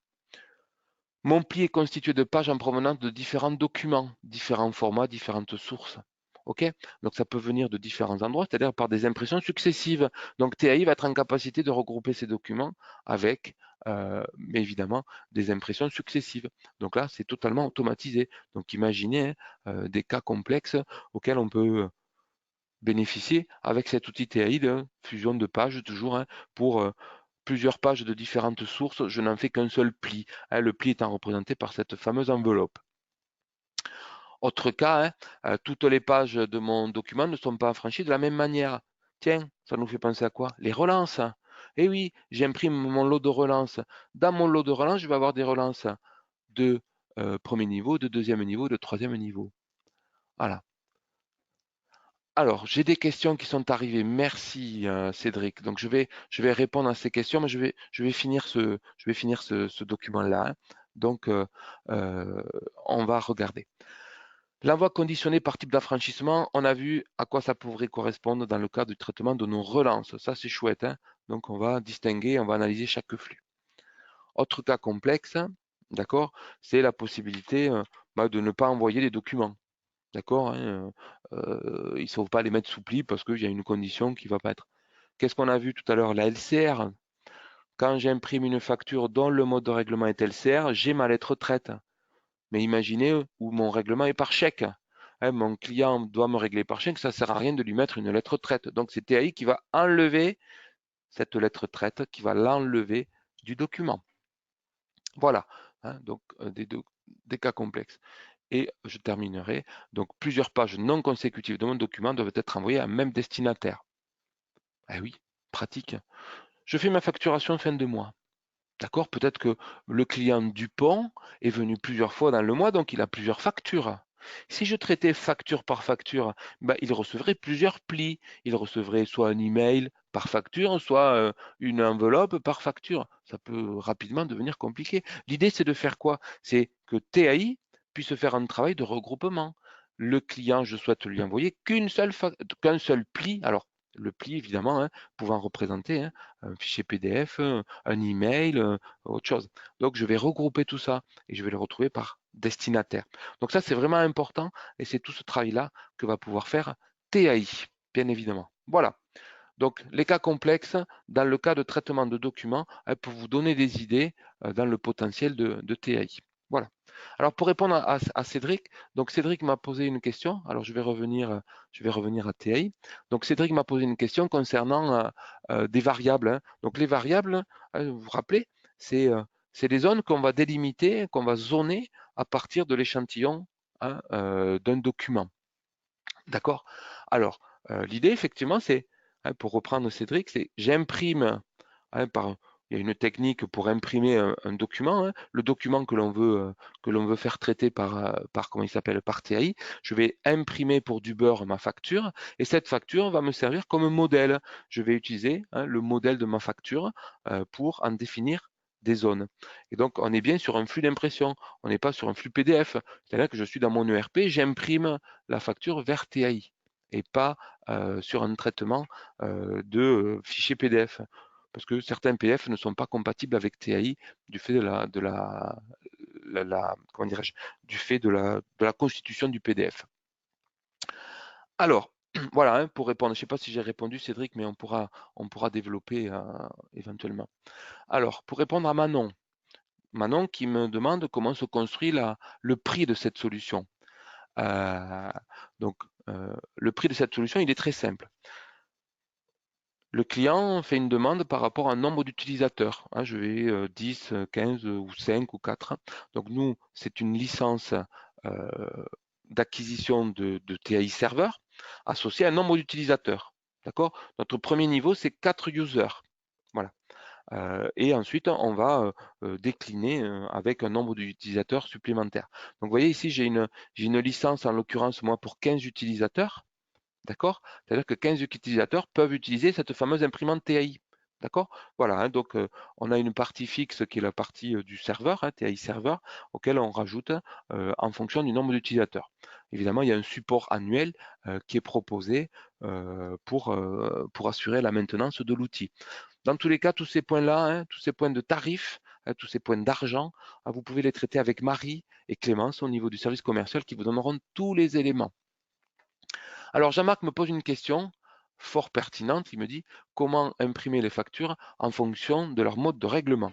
mon pli est constitué de pages en provenance de différents documents, différents formats, différentes sources. OK? Donc ça peut venir de différents endroits, c'est-à-dire par des impressions successives. Donc TAI va être en capacité de regrouper ces documents avec, mais évidemment, des impressions successives. Donc là, c'est totalement automatisé. Donc imaginez des cas complexes auxquels on peut bénéficier avec cet outil TAI de fusion de pages, toujours, pour plusieurs pages de différentes sources, je n'en fais qu'un seul pli, le pli étant représenté par cette fameuse enveloppe. Autre cas, toutes les pages de mon document ne sont pas franchies de la même manière. Tiens, ça nous fait penser à quoi? Les relances. Eh oui, j'imprime mon lot de relances. Dans mon lot de relances, je vais avoir des relances de premier niveau, de deuxième niveau, de troisième niveau. Voilà. Alors, j'ai des questions qui sont arrivées. Merci Cédric. Donc, je vais répondre à ces questions, mais je vais finir ce document-là, hein. Donc, on va regarder. L'envoi conditionné par type d'affranchissement, on a vu à quoi ça pourrait correspondre dans le cas du traitement de nos relances. Ça, c'est chouette, hein. Donc, on va distinguer, on va analyser chaque flux. Autre cas complexe, d'accord, c'est la possibilité de ne pas envoyer les documents. D'accord, hein, il ne faut pas les mettre sous pli parce qu'il y a une condition qui ne va pas être. Qu'est-ce qu'on a vu tout à l'heure? La LCR. Quand j'imprime une facture dont le mode de règlement est LCR, j'ai ma lettre traite. mais imaginez où mon règlement est par chèque. Hein, mon client doit me régler par chèque, ça ne sert à rien de lui mettre une lettre traite. Donc c'est TAI qui va enlever cette lettre traite, qui va l'enlever du document. Voilà, hein, donc des cas complexes. Et je terminerai. Donc plusieurs pages non consécutives de mon document doivent être envoyées à un même destinataire. Eh oui, pratique. Je fais ma facturation fin de mois. D'accord? Peut-être que le client Dupont est venu plusieurs fois dans le mois, donc il a plusieurs factures. Si je traitais facture par facture, ben, il recevrait plusieurs plis. Il recevrait soit un email par facture, soit une enveloppe par facture. Ça peut rapidement devenir compliqué. L'idée, c'est de faire quoi? C'est que TAI puisse faire un travail de regroupement. Le client, je souhaite lui envoyer qu'un seul pli. Alors, le pli, évidemment, hein, pouvant représenter hein, un fichier PDF, un email, autre chose. Donc, je vais regrouper tout ça et je vais le retrouver par destinataire. Donc ça, c'est vraiment important et c'est tout ce travail-là que va pouvoir faire TAI, bien évidemment. Voilà. Donc, les cas complexes, dans le cas de traitement de documents, pour vous donner des idées dans le potentiel de TAI. Voilà. Alors, pour répondre à Cédric, donc Cédric m'a posé une question. Alors, je vais revenir à TAI. Donc, Cédric m'a posé une question concernant des variables. Hein. Donc, les variables, vous vous rappelez, c'est des zones qu'on va délimiter, qu'on va zoner à partir de l'échantillon hein, d'un document. D'accord? Alors, l'idée, effectivement, c'est, hein, pour reprendre Cédric, c'est j'imprime, hein, il y a une technique pour imprimer un document, hein, le document que l'on veut faire traiter par comment il s'appelle, par TAI. Je vais imprimer pour du beurre ma facture et cette facture va me servir comme modèle. Je vais utiliser hein, le modèle de ma facture pour en définir des zones. Et donc, on est bien sur un flux d'impression, on n'est pas sur un flux PDF. C'est-à-dire que je suis dans mon ERP, j'imprime la facture vers TAI et pas sur un traitement de fichier PDF. Parce que certains PDF ne sont pas compatibles avec TAI du fait comment dirais-je, du fait de la constitution du PDF. Alors, voilà, hein, pour répondre, je ne sais pas si j'ai répondu Cédric, mais on pourra développer éventuellement. Alors, pour répondre à Manon, qui me demande comment se construit le prix de cette solution. Donc, le prix de cette solution, il est très simple. Le client fait une demande par rapport à un nombre d'utilisateurs. Hein, je vais 10, 15 ou 5 ou 4. Donc, nous, c'est une licence d'acquisition de TAI Server associée à un nombre d'utilisateurs. D'accord? Notre premier niveau, c'est 4 users. Voilà. Et ensuite, on va décliner avec un nombre d'utilisateurs supplémentaires. Donc, vous voyez ici, j'ai une licence, en l'occurrence, moi, pour 15 utilisateurs. D'accord? C'est-à-dire que 15 utilisateurs peuvent utiliser cette fameuse imprimante TAI. D'accord? Voilà, hein, donc on a une partie fixe qui est la partie du serveur, hein, TAI serveur, auquel on rajoute en fonction du nombre d'utilisateurs. Évidemment, il y a un support annuel qui est proposé pour assurer la maintenance de l'outil. Dans tous les cas, tous ces points-là, hein, tous ces points de tarif, hein, tous ces points d'argent, hein, vous pouvez les traiter avec Marie et Clémence au niveau du service commercial qui vous donneront tous les éléments. Alors Jean-Marc me pose une question fort pertinente, il me dit comment imprimer les factures en fonction de leur mode de règlement.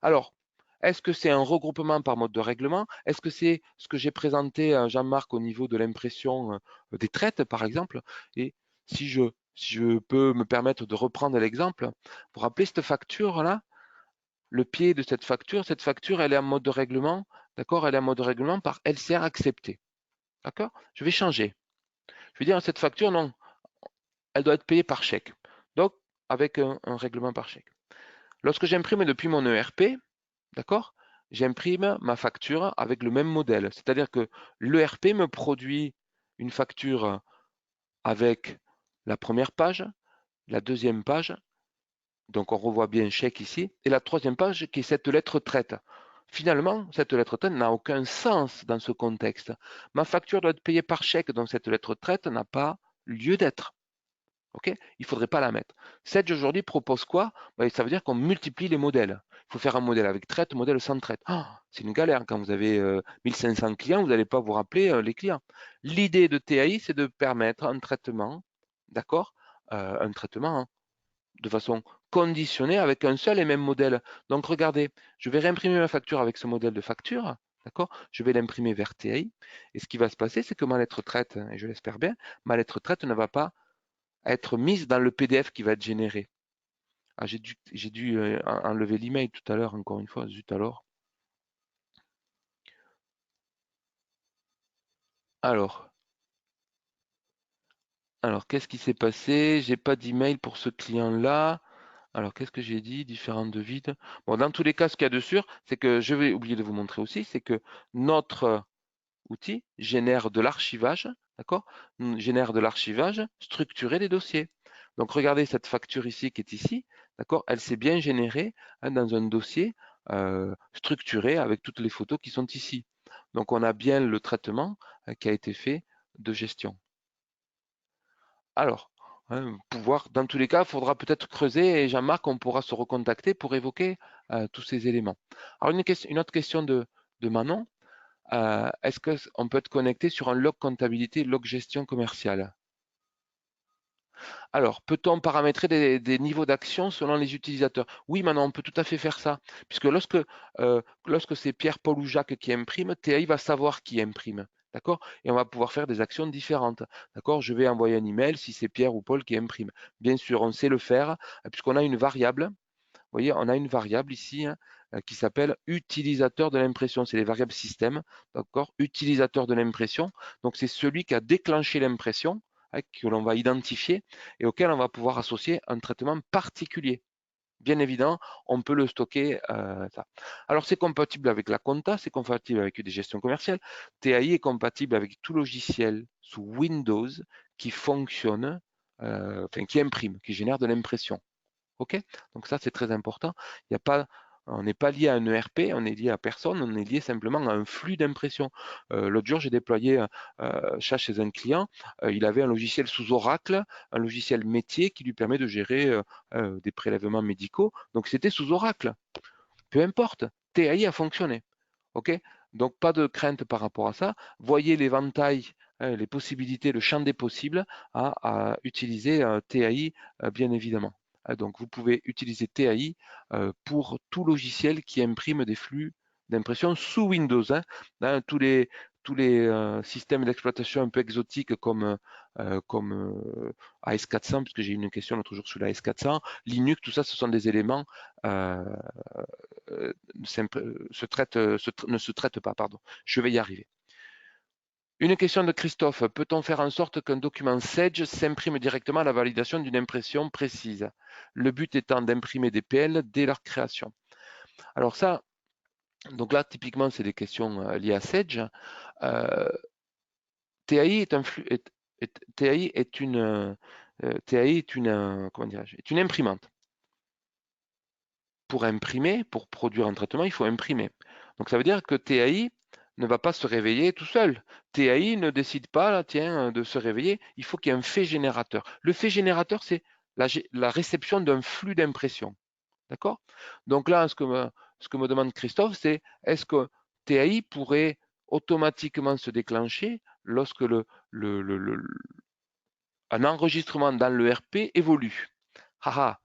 Alors, est-ce que c'est un regroupement par mode de règlement? Est-ce que c'est ce que j'ai présenté à Jean-Marc au niveau de l'impression des traites, par exemple? Et si je peux me permettre de reprendre l'exemple, vous vous rappelez cette facture-là? Le pied de cette facture, elle est en mode de règlement, d'accord? Elle est en mode de règlement par LCR accepté, d'accord? Je vais changer. Je vais dire à cette facture, non, elle doit être payée par chèque. Donc, avec un règlement par chèque. Lorsque j'imprime depuis mon ERP, d'accord, j'imprime ma facture avec le même modèle. C'est-à-dire que l'ERP me produit une facture avec la première page, la deuxième page, donc on revoit bien chèque ici, et la troisième page qui est cette lettre traite. Finalement, cette lettre traite n'a aucun sens dans ce contexte. Ma facture doit être payée par chèque, donc cette lettre traite n'a pas lieu d'être. Okay, il ne faudrait pas la mettre. Sedge aujourd'hui propose quoi? Ça veut dire qu'on multiplie les modèles. Il faut faire un modèle avec traite, modèle sans traite. Oh, c'est une galère. Quand vous avez 1500 clients, vous n'allez pas vous rappeler les clients. L'idée de TAI, c'est de permettre un traitement, d'accord, un traitement hein, de façon conditionnée avec un seul et même modèle. Donc regardez, je vais réimprimer ma facture avec ce modèle de facture, D'accord? Je vais l'imprimer vers TAI. Et ce qui va se passer, c'est que ma lettre traite, et je l'espère bien, ma lettre traite ne va pas être mise dans le PDF qui va être généré. Ah, j'ai dû enlever l'email tout à l'heure, encore une fois, zut alors. Alors qu'est-ce qui s'est passé? J'ai pas d'email pour ce client-là. Alors, qu'est-ce que j'ai dit? Différents devis. Bon, dans tous les cas, ce qu'il y a de sûr, c'est que je vais oublier de vous montrer aussi, c'est que notre outil génère de l'archivage, d'accord? Génère de l'archivage structuré des dossiers. Donc, regardez cette facture ici qui est ici, d'accord? Elle s'est bien générée dans un dossier structuré avec toutes les photos qui sont ici. Donc, on a bien le traitement qui a été fait de gestion. Alors, pouvoir, dans tous les cas, il faudra peut-être creuser et Jean-Marc, on pourra se recontacter pour évoquer tous ces éléments. Alors, une autre question de Manon. Est-ce qu'on peut être connecté sur un log comptabilité, log gestion commerciale? Alors, peut-on paramétrer des niveaux d'action selon les utilisateurs? Oui, maintenant, on peut tout à fait faire ça, puisque lorsque c'est Pierre, Paul ou Jacques qui imprime, TAI va savoir qui imprime. D'accord? Et on va pouvoir faire des actions différentes. D'accord? Je vais envoyer un email si c'est Pierre ou Paul qui imprime. Bien sûr, on sait le faire, puisqu'on a une variable. Vous voyez, on a une variable ici qui s'appelle utilisateur de l'impression. C'est les variables système. D'accord? Utilisateur de l'impression. Donc, c'est celui qui a déclenché l'impression, que l'on va identifier et auquel on va pouvoir associer un traitement particulier. Bien évidemment, on peut le stocker. Ça. Alors, c'est compatible avec la compta, c'est compatible avec des gestions commerciales. TAI est compatible avec tout logiciel sous Windows qui fonctionne, enfin qui imprime, qui génère de l'impression. OK? Donc ça, c'est très important. Il y a pas, on n'est pas lié à un ERP, on est lié à personne, on est lié simplement à un flux d'impression. L'autre jour, j'ai déployé ça chez un client. Il avait un logiciel sous Oracle, un logiciel métier qui lui permet de gérer des prélèvements médicaux. Donc c'était sous Oracle. Peu importe, TAI a fonctionné. OK? Donc pas de crainte par rapport à ça. Voyez l'éventail, les possibilités, le champ des possibles à utiliser TAI bien évidemment. Donc vous pouvez utiliser TAI pour tout logiciel qui imprime des flux d'impression sous Windows. Tous les systèmes d'exploitation un peu exotiques comme AS400, puisque j'ai eu une question l'autre jour sur la AS400, Linux, tout ça, ce sont des éléments euh, ne se traite pas. Pardon. Je vais y arriver. Une question de Christophe. Peut-on faire en sorte qu'un document Sage s'imprime directement à la validation d'une impression précise? Le but étant d'imprimer des PL dès leur création. Alors ça, donc là, typiquement, c'est des questions liées à Sage. TAI est un flux, TAI est une, TAI est une, comment dirais-je, est une imprimante. Pour imprimer, pour produire un traitement, il faut imprimer. Donc ça veut dire que TAI ne va pas se réveiller tout seul. TAI ne décide pas, là, tiens, de se réveiller. Il faut qu'il y ait un fait générateur. Le fait générateur, c'est la réception d'un flux d'impression. D'accord? Donc là, ce que me demande Christophe, c'est est-ce que TAI pourrait automatiquement se déclencher lorsque un enregistrement dans le RP évolue? Haha,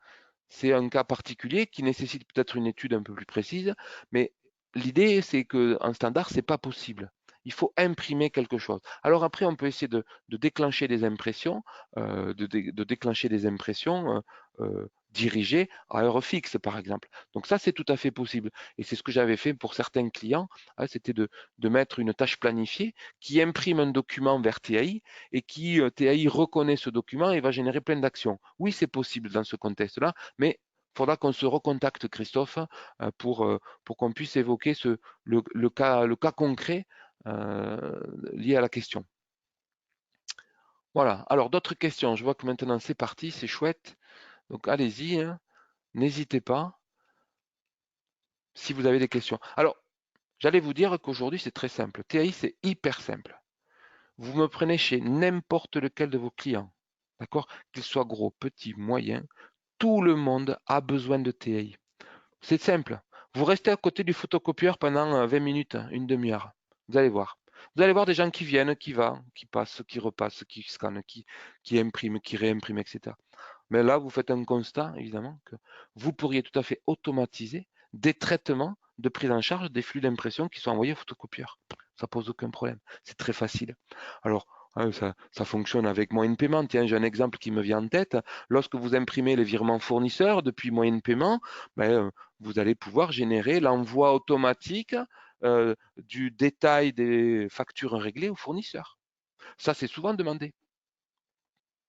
c'est un cas particulier qui nécessite peut-être une étude un peu plus précise, mais l'idée, c'est qu'en standard, ce n'est pas possible. Il faut imprimer quelque chose. Alors après, on peut essayer de déclencher des impressions, de déclencher des impressions dirigées à heure fixe, par exemple. Donc ça, c'est tout à fait possible. Et c'est ce que j'avais fait pour certains clients, hein, c'était de mettre une tâche planifiée qui imprime un document vers TAI et qui, TAI reconnaît ce document et va générer plein d'actions. Oui, c'est possible dans ce contexte-là, mais il faudra qu'on se recontacte, Christophe, pour qu'on puisse évoquer le cas concret lié à la question. Voilà. Alors, d'autres questions. Je vois que maintenant c'est parti, c'est chouette. Donc, allez-y, hein. N'hésitez pas si vous avez des questions. Alors, j'allais vous dire qu'aujourd'hui, c'est très simple. TAI, c'est hyper simple. Vous me prenez chez n'importe lequel de vos clients, d'accord? Qu'il soit gros, petit, moyen, tout le monde a besoin de TAI. C'est simple. Vous restez à côté du photocopieur pendant 20 minutes, une demi-heure. Vous allez voir. Vous allez voir des gens qui viennent, qui vont, qui passent, qui repassent, qui scannent, qui impriment, qui réimpriment, etc. Mais là, vous faites un constat, évidemment, que vous pourriez tout à fait automatiser des traitements de prise en charge des flux d'impression qui sont envoyés au photocopieur. Ça pose aucun problème. C'est très facile. Alors, ça fonctionne avec moyen de paiement. Tiens, j'ai un exemple qui me vient en tête. Lorsque vous imprimez les virements fournisseurs depuis moyen de paiement, vous allez pouvoir générer l'envoi automatique du détail des factures réglées aux fournisseurs. Ça, c'est souvent demandé.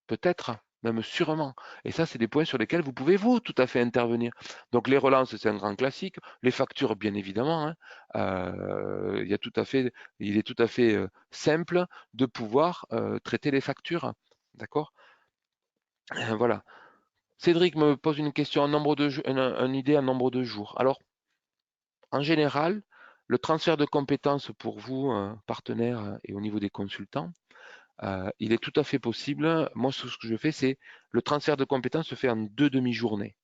Peut-être, même sûrement. Et ça, c'est des points sur lesquels vous pouvez, vous, tout à fait intervenir. Donc, les relances, c'est un grand classique. Les factures, bien évidemment. Hein. Il est tout à fait simple de pouvoir traiter les factures. D'accord. Voilà. Cédric me pose une question, une idée en nombre de jours. Alors, en général, le transfert de compétences pour vous, partenaires, et au niveau des consultants, il est tout à fait possible. Moi, ce que je fais, c'est le transfert de compétences se fait en 2 demi-journées.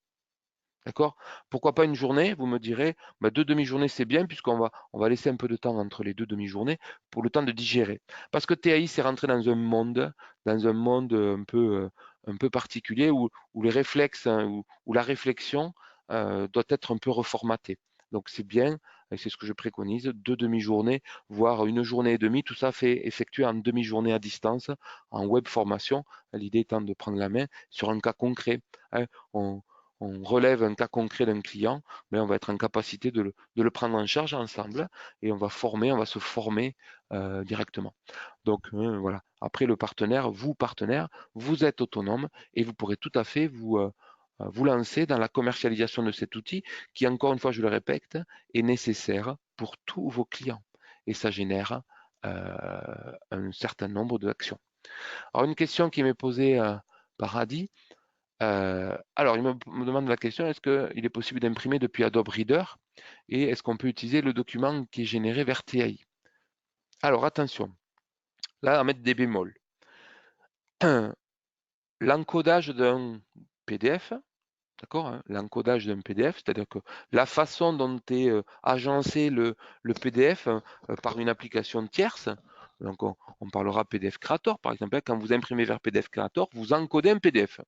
D'accord? Pourquoi pas une journée? Vous me direz, 2 demi-journées, c'est bien, puisqu'on va laisser un peu de temps entre les 2 demi-journées pour le temps de digérer. Parce que TAI, c'est rentré dans un monde un peu particulier où les réflexes, hein, où la réflexion doit être un peu reformatée. Donc c'est bien, et c'est ce que je préconise, 2 demi-journées, voire une journée et demie, tout ça fait effectuer en demi-journée à distance, en web formation, l'idée étant de prendre la main sur un cas concret. Hein. On relève un cas concret d'un client, mais on va être en capacité de le prendre en charge ensemble et on va se former directement. Donc voilà. Après le partenaire, vous êtes autonome et vous pourrez tout à fait vous lancer dans la commercialisation de cet outil qui, encore une fois, je le répète, est nécessaire pour tous vos clients. Et ça génère un certain nombre d'actions. Alors, une question qui m'est posée par Adi. Alors, il me demande la question, est-ce qu'il est possible d'imprimer depuis Adobe Reader et est-ce qu'on peut utiliser le document qui est généré vers TAI? Alors, attention, là, à mettre des bémols. L'encodage d'un PDF, d'accord, hein, l'encodage d'un PDF, c'est-à-dire que la façon dont est agencé le PDF par une application tierce, donc on parlera PDF Creator par exemple, hein, quand vous imprimez vers PDF Creator, vous encodez un PDF.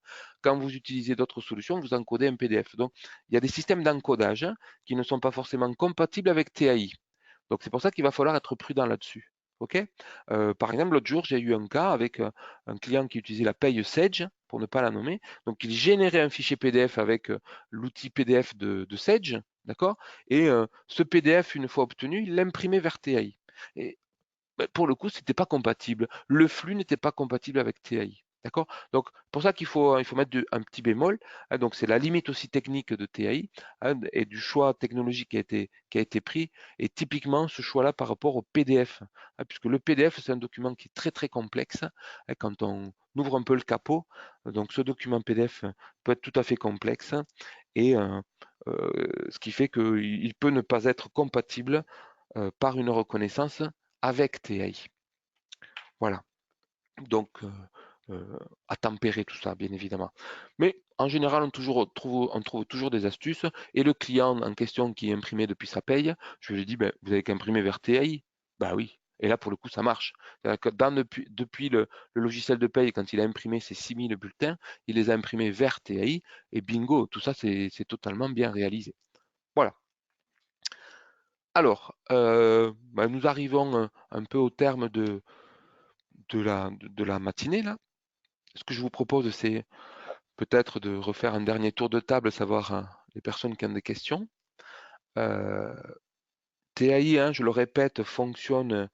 Quand vous utilisez d'autres solutions, vous encodez un PDF. Donc il y a des systèmes d'encodage qui ne sont pas forcément compatibles avec TAI. Donc c'est pour ça qu'il va falloir être prudent là-dessus. Ok. Par exemple, l'autre jour, j'ai eu un cas avec un client qui utilisait la paye Sage, pour ne pas la nommer. Donc, il générait un fichier PDF avec l'outil PDF de Sage, d'accord? Et ce PDF, une fois obtenu, il l'imprimait vers TAI. Et pour le coup, c'était pas compatible. Le flux n'était pas compatible avec TAI. D'accord? Donc, pour ça qu'il faut mettre un petit bémol. Hein, donc, c'est la limite aussi technique de TAI hein, et du choix technologique qui a été pris. Et typiquement, ce choix-là par rapport au PDF. Hein, puisque le PDF, c'est un document qui est très, très complexe. Hein, quand on ouvre un peu le capot, donc ce document PDF peut être tout à fait complexe. Et ce qui fait qu'il peut ne pas être compatible par une reconnaissance avec TAI. Voilà. Donc, à tempérer tout ça, bien évidemment. Mais en général, on trouve toujours des astuces. Et le client en question qui est imprimé depuis sa paye, je lui dis, ben, vous avez qu'à imprimer vers TAI. Ben oui. Et là, pour le coup, ça marche. Que depuis le logiciel de paye, quand il a imprimé ses 6000 bulletins, il les a imprimés vers TAI. Et bingo, tout ça, c'est totalement bien réalisé. Voilà. Alors, nous arrivons un peu au terme de la matinée là. Ce que je vous propose, c'est peut-être de refaire un dernier tour de table, savoir les personnes qui ont des questions. TAI, hein, je le répète, fonctionne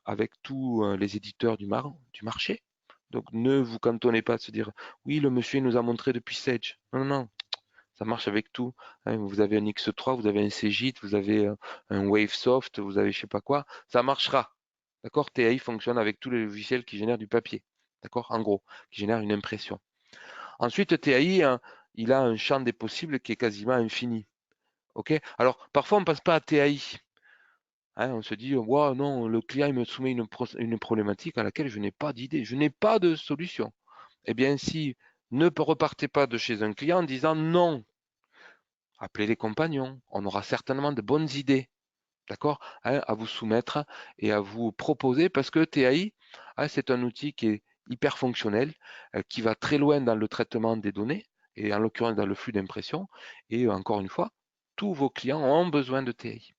avec tous les éditeurs du marché. Donc ne vous cantonnez pas à se dire oui, le monsieur nous a montré depuis Sage. Non, non, non, ça marche avec tout. Hein. Vous avez un X3, vous avez un Cegit, vous avez un Wavesoft, vous avez je sais pas quoi, ça marchera. D'accord? TAI fonctionne avec tous les logiciels qui génèrent du papier. D'accord? En gros, qui génèrent une impression. Ensuite, TAI, hein, il a un champ des possibles qui est quasiment infini. Ok? Alors, parfois, on ne passe pas à TAI. Hein, on se dit, wow, non, le client il me soumet une problématique à laquelle je n'ai pas d'idée, je n'ai pas de solution. Eh bien, si ne repartez pas de chez un client en disant non, appelez les compagnons, on aura certainement de bonnes idées, d'accord, hein, à vous soumettre et à vous proposer parce que TAI, hein, c'est un outil qui est hyper fonctionnel, qui va très loin dans le traitement des données et en l'occurrence dans le flux d'impression. Et encore une fois, tous vos clients ont besoin de TI.